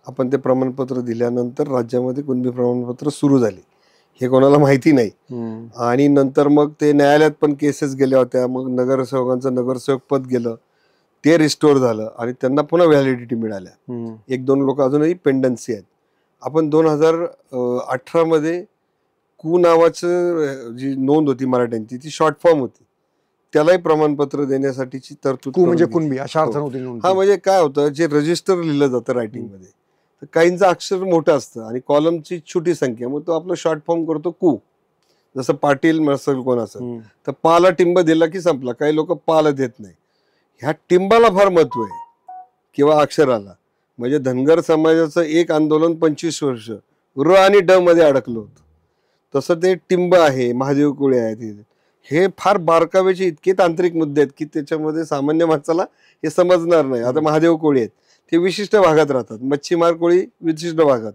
आपण ते प्रमाणपत्र दिल्यानंतर राज्यामध्ये कुणबी प्रमाणपत्र सुरू झाली, हे कोणाला माहिती नाही. आणि नंतर मग ते न्यायालयात पण केसेस गेल्या होत्या. मग नगरसेवकांचं नगरसेवक पद गेलं, ते रिस्टोर झालं आणि त्यांना पुन्हा व्हॅलिडिटी मिळाल्या. 1-2 लोक अजूनही पेंडन्सी आहेत. आपण 2018 मध्ये कू नावाचं जी नोंद होती मराठ्यांची ती शॉर्ट फॉर्म होती, त्यालाही प्रमाणपत्र देण्यासाठीची तरतूद. म्हणजे कुणबी अशा अर्थ नव्हती. हा, म्हणजे काय होतं, जे रजिस्टर लिहिलं जातं रायटिंग मध्ये तर काहींचं अक्षर मोठं असतं आणि कॉलमची छोटी संख्या, मग तो आपलं शॉर्ट फॉर्म करतो कू. जसं पाटील असेल कोण असेल तर पाला टिंब दिला की संपला. काही लोक पाला देत नाही. ह्या टिंबाला फार महत्व आहे किंवा अक्षराला. म्हणजे धनगर समाजाचं एक आंदोलन 25 वर्ष र आणि ड मध्ये अडकलं होतं, तसं ते टिंब आहे, महादेव कोळी आहेत, हे फार बारकावेचे इतके तांत्रिक मुद्दे आहेत की त्याच्यामध्ये सामान्य माणसाला हे समजणार नाही. आता महादेव कोळी आहेत ते विशिष्ट भागात राहतात, मच्छीमार कोळी विशिष्ट भागात,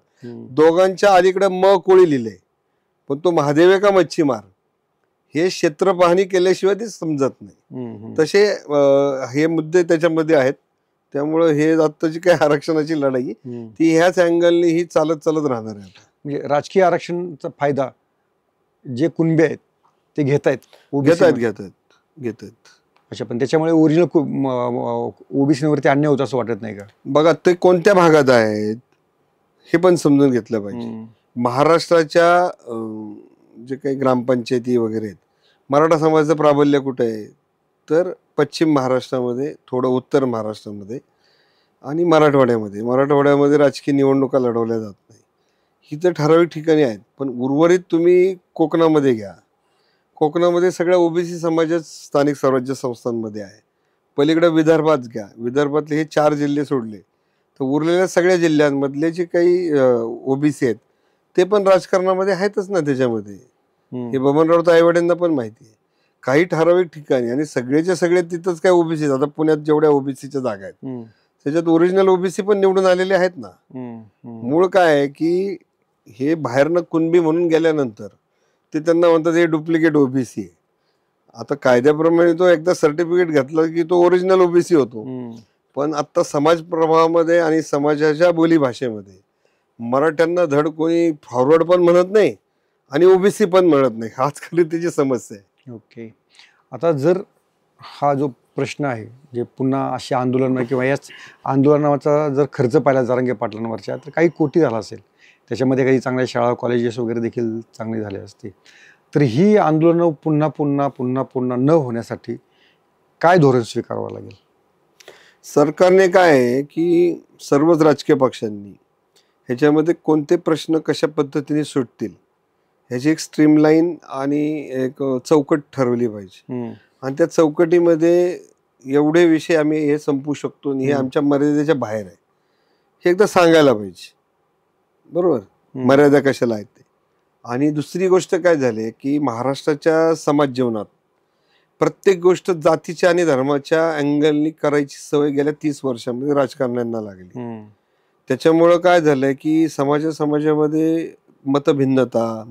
दोघांच्या अलीकडे म कोळी लिहिलंय, पण तो महादेव आहे का मच्छीमार हे क्षेत्र पाहणी केल्याशिवाय ते समजत नाही. तसे हे मुद्दे त्याच्यामध्ये आहेत. त्यामुळे हे आत्ताची काय आरक्षणाची लढाई ती ह्याच अँगलने ही चालत राहणार आहे. म्हणजे राजकीय आरक्षणाचा फायदा जे कुणबी आहेत ते घेत आहेत. अच्छा, पण त्याच्यामुळे ओरिजिनल ओबीसीवरती अन्याय होत असं वाटत नाही का? बघा, ते कोणत्या भागात आहेत हे पण समजून घेतलं पाहिजे. महाराष्ट्राच्या जे काही ग्रामपंचायती वगैरे आहेत, मराठा समाजाचं प्राबल्य कुठे आहे तर पश्चिम महाराष्ट्रामध्ये, थोडं उत्तर महाराष्ट्रामध्ये आणि मराठवाड्यामध्ये राजकीय निवडणुका लढवल्या जात नाही. ही तर ठराविक ठिकाणी आहेत. पण उर्वरित तुम्ही कोकणामध्ये घ्या, कोकणामध्ये सगळ्या ओबीसी समाजात स्थानिक स्वराज्य संस्थांमध्ये आहे. पलीकडे विदर्भात घ्या, विदर्भातले हे 4 जिल्हे सोडले तर उरलेल्या सगळ्या जिल्ह्यांमधले जे काही ओबीसी आहेत ते पण राजकारणामध्ये आहेतच ना. त्याच्यामध्ये हे बबनराव तायवाडेंना पण माहिती आहे. काही ठराविक ठिकाणी आणि सगळेचे सगळे तिथंच काय ओबीसी. आता पुण्यात जेवढ्या ओबीसीच्या जागा आहेत त्याच्यात ओरिजिनल ओबीसी पण निवडून आलेले आहेत ना. मूळ काय आहे की हे बाहेरनं कुणबी म्हणून गेल्यानंतर ते त्यांना म्हणतात हे डुप्लिकेट ओबीसी आहे. आता कायद्याप्रमाणे तो एकदा सर्टिफिकेट घेतलं की तो ओरिजिनल ओबीसी होतो. पण आता समाज प्रभावामध्ये आणि समाजाच्या बोलीभाषेमध्ये मराठ्यांना धड कोणी फॉरवर्ड पण म्हणत नाही आणि ओबीसी पण म्हणत नाही. हाच खरी त्याची समस्या आहे. ओके. आता जर हा जो प्रश्न आहे जे पुन्हा असे आंदोलन किंवा याच आंदोलनाचा जर खर्च पाहिला जरांगे पाटलांवरच्या तर काही कोटी झाला असेल, त्याच्यामध्ये काही चांगल्या शाळा कॉलेजेस वगैरे देखील चांगले झाले असते, तर ही आंदोलनं पुन्हा पुन्हा पुन्हा पुन्हा न होण्यासाठी काय धोरण स्वीकारावं लागेल? सरकारने काय आहे की सर्वच राजकीय पक्षांनी ह्याच्यामध्ये कोणते प्रश्न कशा पद्धतीने सुटतील ह्याची एक स्ट्रीमलाईन आणि एक चौकट ठरवली पाहिजे. आणि त्या चौकटीमध्ये एवढे विषय आम्ही हे संपवू शकतो आणि हे आमच्या मर्यादेच्या बाहेर आहे हे एकदा सांगायला पाहिजे. बरोबर, मर्यादा कशाला आहेत ते. आणि दुसरी गोष्ट काय झाली की महाराष्ट्राच्या समाज जीवनात प्रत्येक गोष्ट जातीच्या आणि धर्माच्या अँगलनी करायची सवय गेल्या 30 वर्षामध्ये राजकारण्यांना लागली. त्याच्यामुळं काय झालंय की समाजामध्ये मतभिन्नता,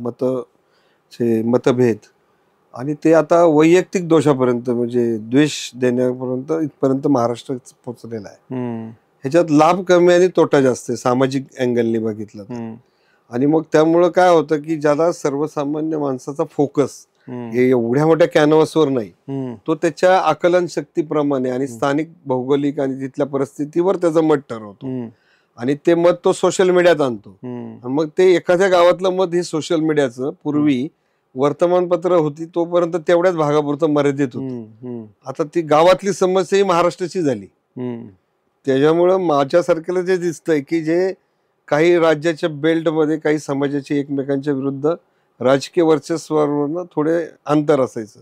मतभेद आणि ते आता वैयक्तिक दोषापर्यंत म्हणजे द्वेष देण्यापर्यंत इथपर्यंत महाराष्ट्र पोहोचलेला आहे. ह्याच्यात लाभ कमी आणि तोटा जास्त आहे सामाजिक अँगलनी बघितलं तर. आणि मग त्यामुळं काय होतं की ज्याला सर्वसामान्य माणसाचा फोकस हे एवढ्या मोठ्या कॅनव्हासवर नाही, तो त्याच्या आकलन शक्तीप्रमाणे आणि स्थानिक भौगोलिक आणि तिथल्या परिस्थितीवर त्याचं मत ठरवतो आणि ते मत तो सोशल मीडियात आणतो. आणि मग ते एखाद्या गावातलं मत हे सोशल मीडियाचं पूर्वी वर्तमानपत्र होती तोपर्यंत तेवढ्याच भागापुरतं मर्यादित होतं. आता ती गावातली समस्या ही महाराष्ट्राची झाली. त्याच्यामुळं माझ्यासारख्याला जे दिसतंय की जे काही राज्याच्या बेल्टमध्ये काही समाजाचे एकमेकांच्या विरुद्ध राजकीय वर्चस्वावर थोडे अंतर असायचं.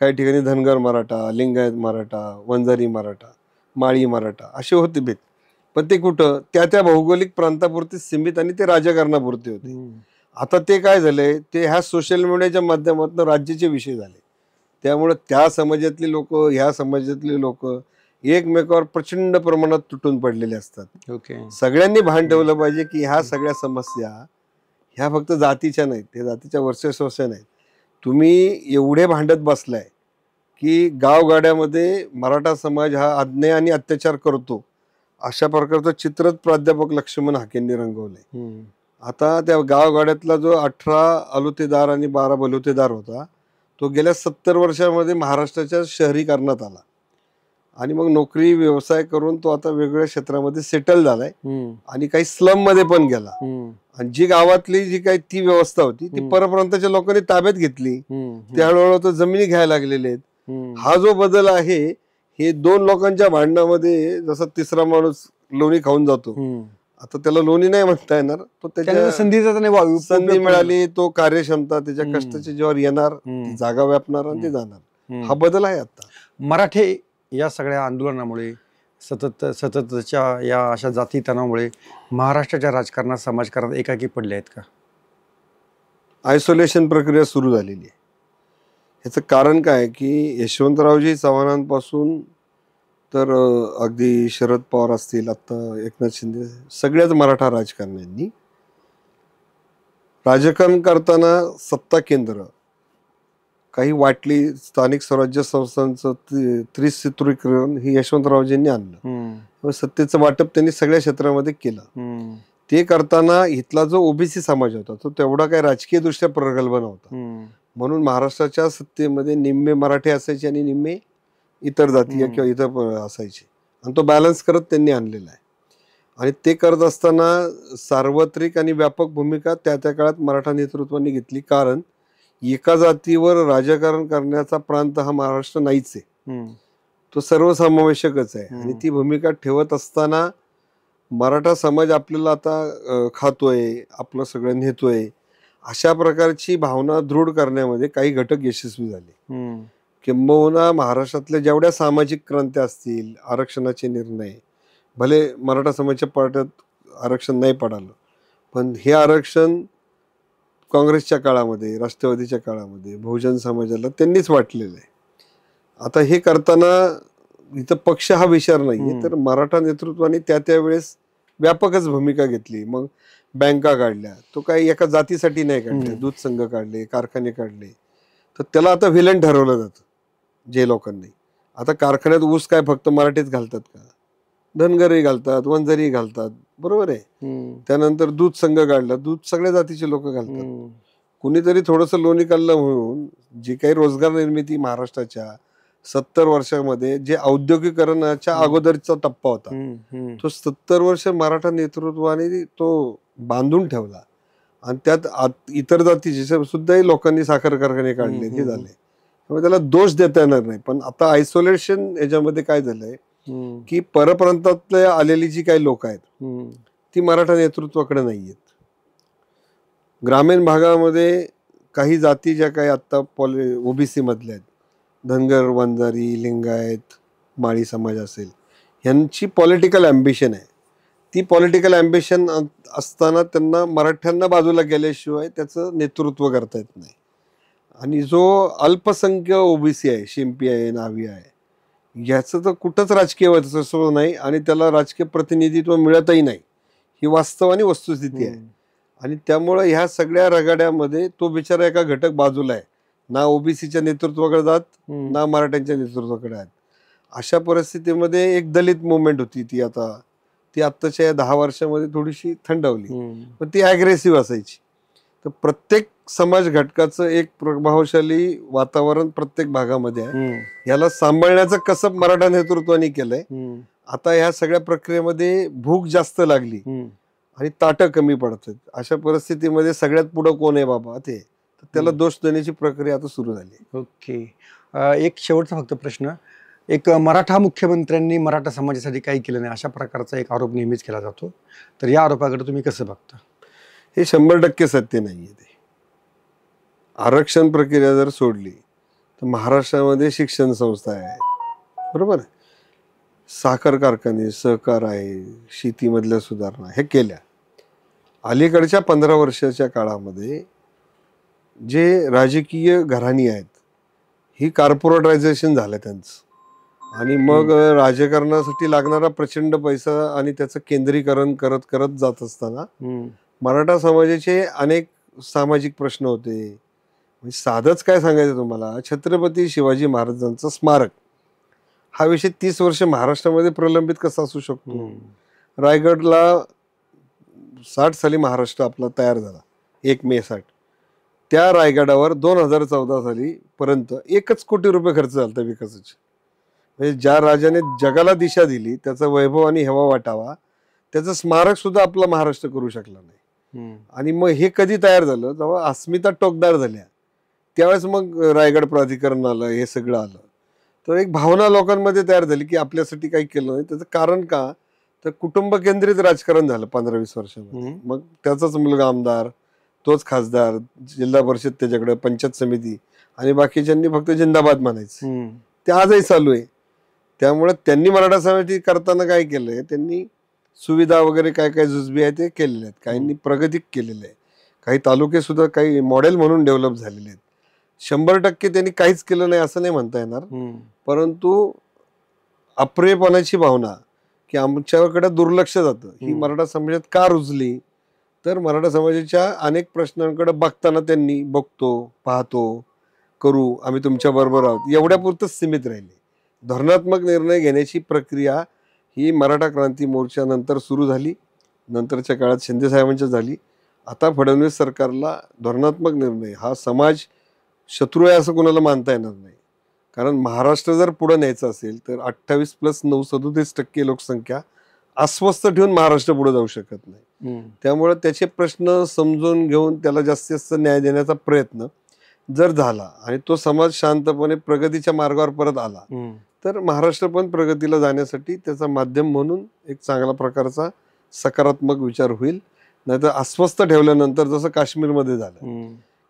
काही ठिकाणी धनगर मराठा, लिंगायत मराठा, वंजारी मराठा, माळी मराठा असे होते भेद. पण ते कुठं त्या भौगोलिक प्रांतापुरते सीमित आणि ते राजकारणापुरते होते. आता ते काय झालंय ते ह्या सोशल मीडियाच्या माध्यमातून राज्याचे विषय झाले. त्यामुळे त्या समाजातली लोक ह्या समाजातली लोक एकमेकावर प्रचंड प्रमाणात तुटून पडलेले असतात. सगळ्यांनी भान ठेवलं पाहिजे की ह्या सगळ्या समस्या ह्या फक्त जातीच्या नाहीत, त्या जातीच्या वर्चस्वाच्या नाहीत. तुम्ही एवढे भांडत बसलाय की गावगाड्यामध्ये मराठा समाज हा अन्याय आणि अत्याचार करतो अशा प्रकारचं चित्रच प्राध्यापक लक्ष्मण हाकेंनी रंगवलंय. आता त्या गावगाड्यातला जो 18 अलुतेदार आणि 12 बलुतेदार होता तो गेल्या 70 वर्षामध्ये महाराष्ट्राच्या शहरीकरणात आला आणि मग नोकरी व्यवसाय करून तो आता वेगवेगळ्या क्षेत्रामध्ये सेटल झालाय आणि काही स्लम मध्ये पण गेला. आणि जी गावातली जी काही ती व्यवस्था होती ती परप्रांताच्या लोकांनी ताब्यात घेतली. ते हळूहळू तो जमिनी घ्यायला लागलेले आहेत. हा जो बदल आहे हे दोन लोकांच्या भांडणामध्ये जसा तिसरा माणूस लोणी खाऊन जातो, आता त्याला लोणी नाही म्हणता येणार, तो त्याच्या संधी मिळाली, तो कार्यक्षमता त्याच्या कष्टाच्या जीवावर येणार, जागा व्यापणार आणि ते जाणार. हा बदल आहे. आता मराठे या सगळ्या आंदोलनामुळे सततच्या या अशा जाती तणावामुळे महाराष्ट्राच्या राजकारणात समाजकारणात एकाकी पडले आहेत का? आयसोलेशन प्रक्रिया सुरू झालेली आहे. ह्याचं कारण काय की यशवंतरावजी चव्हाणांपासून तर अगदी शरद पवार असतील, आता एकनाथ शिंदे, सगळ्याच मराठा राजकारण्यांनी राजकारण करताना सत्ता केंद्र काही वाटली, स्थानिक स्वराज्य संस्थांचं त्रिसूत्रीकरण हे यशवंतरावजींनी आणलं. सत्तेचं वाटप त्यांनी सगळ्या क्षेत्रामध्ये केलं. ते करताना इथला जो ओबीसी समाज होता तो तेवढा काही राजकीय दृष्ट्या प्रगल्भ नव्हता. म्हणून महाराष्ट्राच्या सत्तेमध्ये निम्मे मराठी असायचे आणि निम्मे इतर जातीय किंवा इतर असायचे आणि तो बॅलन्स करत त्यांनी आणलेला आहे. आणि ते करत असताना सार्वत्रिक आणि व्यापक भूमिका त्या काळात मराठा नेतृत्वाने घेतली. कारण एका जातीवर राजकारण करण्याचा प्रांत हा महाराष्ट्र नाहीच आहे, तो सर्वसमावेशकच आहे. आणि ती भूमिका ठेवत असताना मराठा समाज आपल्याला आता खातोय, आपलं सगळं नेतोय, अशा प्रकारची भावना दृढ करण्यामध्ये काही घटक यशस्वी झाले. किंबहुना महाराष्ट्रातल्या जेवढ्या सामाजिक क्रांत्या असतील, आरक्षणाचे निर्णय, भले मराठा समाजाच्या पार्ट्यात आरक्षण नाही पडालं, पण हे आरक्षण काँग्रेसच्या काळामध्ये, राष्ट्रवादीच्या काळामध्ये बहुजन समाजाला त्यांनीच वाटलेलं आहे. आता हे करताना इथं पक्ष हा विचार नाहीये, तर मराठा नेतृत्वाने त्यावेळेस व्यापकच भूमिका घेतली. मग बँका काढल्या, तो काही एका जातीसाठी नाही काढल्या, दूध संघ काढले, कारखाने काढले. तर त्याला आता व्हिलन ठरवलं जातं जे लोकांनी. आता कारखान्यात ऊस काय फक्त मराठीच घालतात का? धनगरही घालतात, वंजारी घालतात, बरोबर आहे. त्यानंतर दूध संघ काढला, दूध सगळ्या जातीचे लोक घालतात. कुणीतरी थोडंसं लोणी काढलं म्हणून जी काही रोजगार निर्मिती महाराष्ट्राच्या 70 वर्षामध्ये जे औद्योगिकरणाच्या अगोदरचा टप्पा होता, तो 70 वर्ष मराठा नेतृत्वाने तो बांधून ठेवला. आणि त्यात इतर जातीचे सुद्धा लोकांनी साखर कारखाने काढले, हे झाले. त्यामुळे त्याला दोष देता येणार नाही. पण आता आयसोलेशन याच्यामध्ये काय झालंय की परप्रांतातले आलेली जी काही लोक आहेत ती मराठा नेतृत्वाकडे नाहीयेत. ग्रामीण भागामध्ये काही जाती ज्या काही आता ओबीसी मधल्या आहेत, धनगर, वंजारी, लिंगायत, माळी समाज असेल, यांची पॉलिटिकल ॲम्बिशन आहे. ती पॉलिटिकल ॲम्बिशन असताना त्यांना मराठ्यांना बाजूला गेल्याशिवाय त्याचं नेतृत्व करता येत नाही. आणि जो अल्पसंख्य ओबीसी आहे, शिंपी आहे, न्हावी आहे, याचं तर कुठंच राजकीय वर्चस्व नाही आणि त्याला राजकीय प्रतिनिधित्व मिळतही नाही. ही वास्तव आणि वस्तुस्थिती आहे. आणि त्यामुळं ह्या सगळ्या रगाड्यामध्ये तो बिचारा एका घटक बाजूला आहे, ना ओबीसीच्या नेतृत्वाकडे जात, ना मराठ्यांच्या नेतृत्वाकडे आहेत. अशा परिस्थितीमध्ये एक दलित मुवमेंट होती, ती आत्ताच्या या 10 वर्षामध्ये थोडीशी थंडावली, पण ती अग्रेसिव्ह असायची. तर प्रत्येक समाज घटकाचं एक प्रभावशाली वातावरण प्रत्येक भागामध्ये आहे. याला सांभाळण्याचं कसब मराठा नेतृत्वाने केलंय. आता ह्या सगळ्या प्रक्रियेमध्ये भूक जास्त लागली आणि ताटं कमी पडतात. अशा परिस्थितीमध्ये सगळ्यात पुढं कोण आहे बाबा ते, तर त्याला दोष देण्याची प्रक्रिया आता सुरू झाली. ओके. एक शेवटचा फक्त प्रश्न, एक मराठा मुख्यमंत्र्यांनी मराठा समाजासाठी काही केलं नाही अशा प्रकारचा एक आरोप नेहमीच केला जातो, तर या आरोपाकडे तुम्ही कसं बघता? हे 100% सत्य नाहीये. ते आरक्षण प्रक्रिया जर सोडली तर महाराष्ट्रामध्ये शिक्षण संस्था आहे, बरोबर, साखर कारखाने, सहकार आहे, शेतीमधल्या सुधारणा हे केल्या. अलीकडच्या 15 वर्षाच्या काळामध्ये जे राजकीय घराणी आहेत ही कॉर्पोरेटायझेशन झालं त्यांचं, आणि मग राजकारणासाठी लागणारा प्रचंड पैसा आणि त्याचं केंद्रीकरण करत करत जात असताना मराठा समाजाचे अनेक सामाजिक प्रश्न होते. म्हणजे साधंच काय सांगायचं तुम्हाला, छत्रपती शिवाजी महाराजांचं स्मारक हा विषय 30 वर्ष महाराष्ट्रामध्ये प्रलंबित कसा असू शकतो? रायगडला 60 साली महाराष्ट्र आपला तयार झाला, 1 मे 60. त्या रायगडावर 2014 साली पर्यंत 1 कोटी रुपये खर्च झाला विकासाचे. म्हणजे ज्या राजाने जगाला दिशा दिली, त्याचा वैभव आणि हेवा वाटावा, त्याचं स्मारक सुद्धा आपला महाराष्ट्र करू शकला नाही. आणि मग हे कधी तयार झालं, जेव्हा अस्मिता टोकदार झाल्या त्यावेळेस मग रायगड प्राधिकरण आलं, हे सगळं आलं. तर एक भावना लोकांमध्ये तयार झाली की आपल्यासाठी काही केलं नाही. त्याचं कारण का, तर कुटुंब केंद्रित राजकारण झालं 15-20 वर्षामध्ये. मग त्याचाच मुलगा आमदार, तोच खासदार, जिल्हा परिषद त्याच्याकडे, पंचायत समिती, आणि बाकीच्यांनी फक्त जिंदाबाद म्हणायचं. ते आजही चालू आहे. त्यामुळे त्यांनी मराठा समाजासाठी करताना काय केलंय, त्यांनी सुविधा वगैरे काय काय जुजबी आहे ते केलेले आहेत, काहींनी प्रगती केलेली आहे, काही तालुके सुद्धा काही मॉडेल म्हणून डेव्हलप झालेले आहेत. 100% त्यांनी काहीच केलं नाही असं नाही म्हणता येणार, परंतु अप्रियपणाची भावना की आमच्याकडे दुर्लक्ष जातं ही मराठा समाजात का रुजली, तर मराठा समाजाच्या अनेक प्रश्नांकडे बघताना त्यांनी बघतो, पाहतो, करू, आम्ही तुमच्या बरोबर आहोत एवढ्यापुरतंच सीमित राहिले. धोरणात्मक निर्णय घेण्याची प्रक्रिया ही मराठा क्रांती मोर्चानंतर सुरू झाली, नंतरच्या काळात शिंदे साहेबांच्या झाली. आता फडणवीस सरकारला धोरणात्मक निर्णय, हा समाज शत्रू आहे असं कोणाला मानता येणार नाही. कारण महाराष्ट्र जर पुढे न्यायचं असेल तर 28 + 9 37% लोकसंख्या अस्वस्थ ठेवून महाराष्ट्र पुढे जाऊ शकत नाही. त्यामुळे त्याचे प्रश्न समजून घेऊन त्याला जास्तीत जास्त न्याय देण्याचा प्रयत्न जर झाला आणि तो समाज शांतपणे प्रगतीच्या मार्गावर परत आला, तर महाराष्ट्र पण प्रगतीला जाण्यासाठी त्याचा माध्यम म्हणून एक चांगला प्रकारचा सकारात्मक विचार होईल. नाहीतर अस्वस्थ ठेवल्यानंतर जसं काश्मीरमध्ये झालं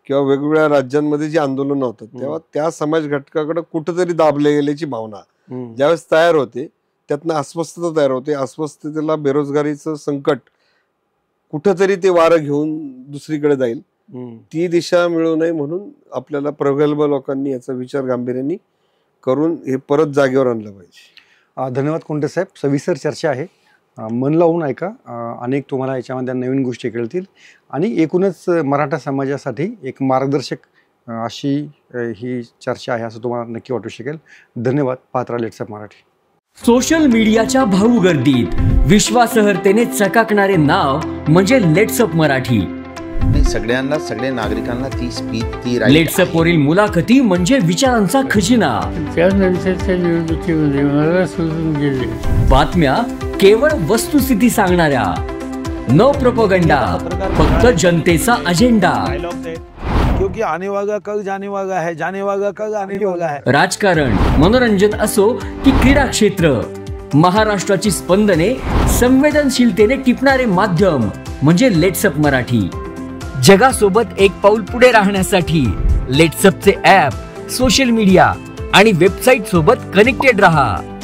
किंवा वेगवेगळ्या राज्यांमध्ये जी आंदोलनं होतात, तेव्हा त्या समाज घटकाकडे कुठेतरी दाबले गेल्याची भावना ज्यावेळेस तयार होते, त्यातनं अस्वस्थता तयार होते. अस्वस्थतेला बेरोजगारीचं संकट कुठंतरी ते वारं घेऊन दुसरीकडे जाईल, ती दिशा मिळू नये म्हणून आपल्याला प्रगल्भ लोकांनी याचा विचार गांभीर्याने करून हे परत जागेवर आणलं पाहिजे. धन्यवाद कोंडे साहेब. सविस्तर चर्चा आहे, मन लावून ऐका. अनेक तुम्हाला याच्यामध्ये नवीन गोष्टी कळतील आणि एकूणच मराठा समाजासाठी एक मार्गदर्शक अशी ही चर्चा आहे असं तुम्हाला नक्की वाटू शकेल. धन्यवाद. पात्रा लेट्सअप मराठी. सोशल मीडियाच्या भाऊ गर्दीत विश्वासार्हतेने चकाकणारे नाव म्हणजे लेट्सअप मराठी. सगळ्या नागरिकांना ती स्पीच, ती लेट्सअप वरील मुलाखती म्हणजे विचारांचा खजिना. त्यानंतरच्या निवडणुकीमध्ये मला सोडून गेले. बातम्या केवळ वस्तुस्थिती सांगणाऱ्या, न प्रोपगंडा, फक्त जनतेचा अजेंडा. क्योंकि आने वाला कल जाने वाला है, जाने वाला कल आने वाला है. राजकारण, मनोरंजन असो की क्रीडा क्षेत्र, महाराष्ट्राची स्पंदने संवेदनशीलतेने टिपणारे माध्यम म्हणजे लेट्सअप मराठी. जगासोबत एक पाऊल पुढे राहण्यासाठी लेट्सअपचे ॲप, सोशल मीडिया आणि वेबसाईट सोबत कनेक्टेड रहा.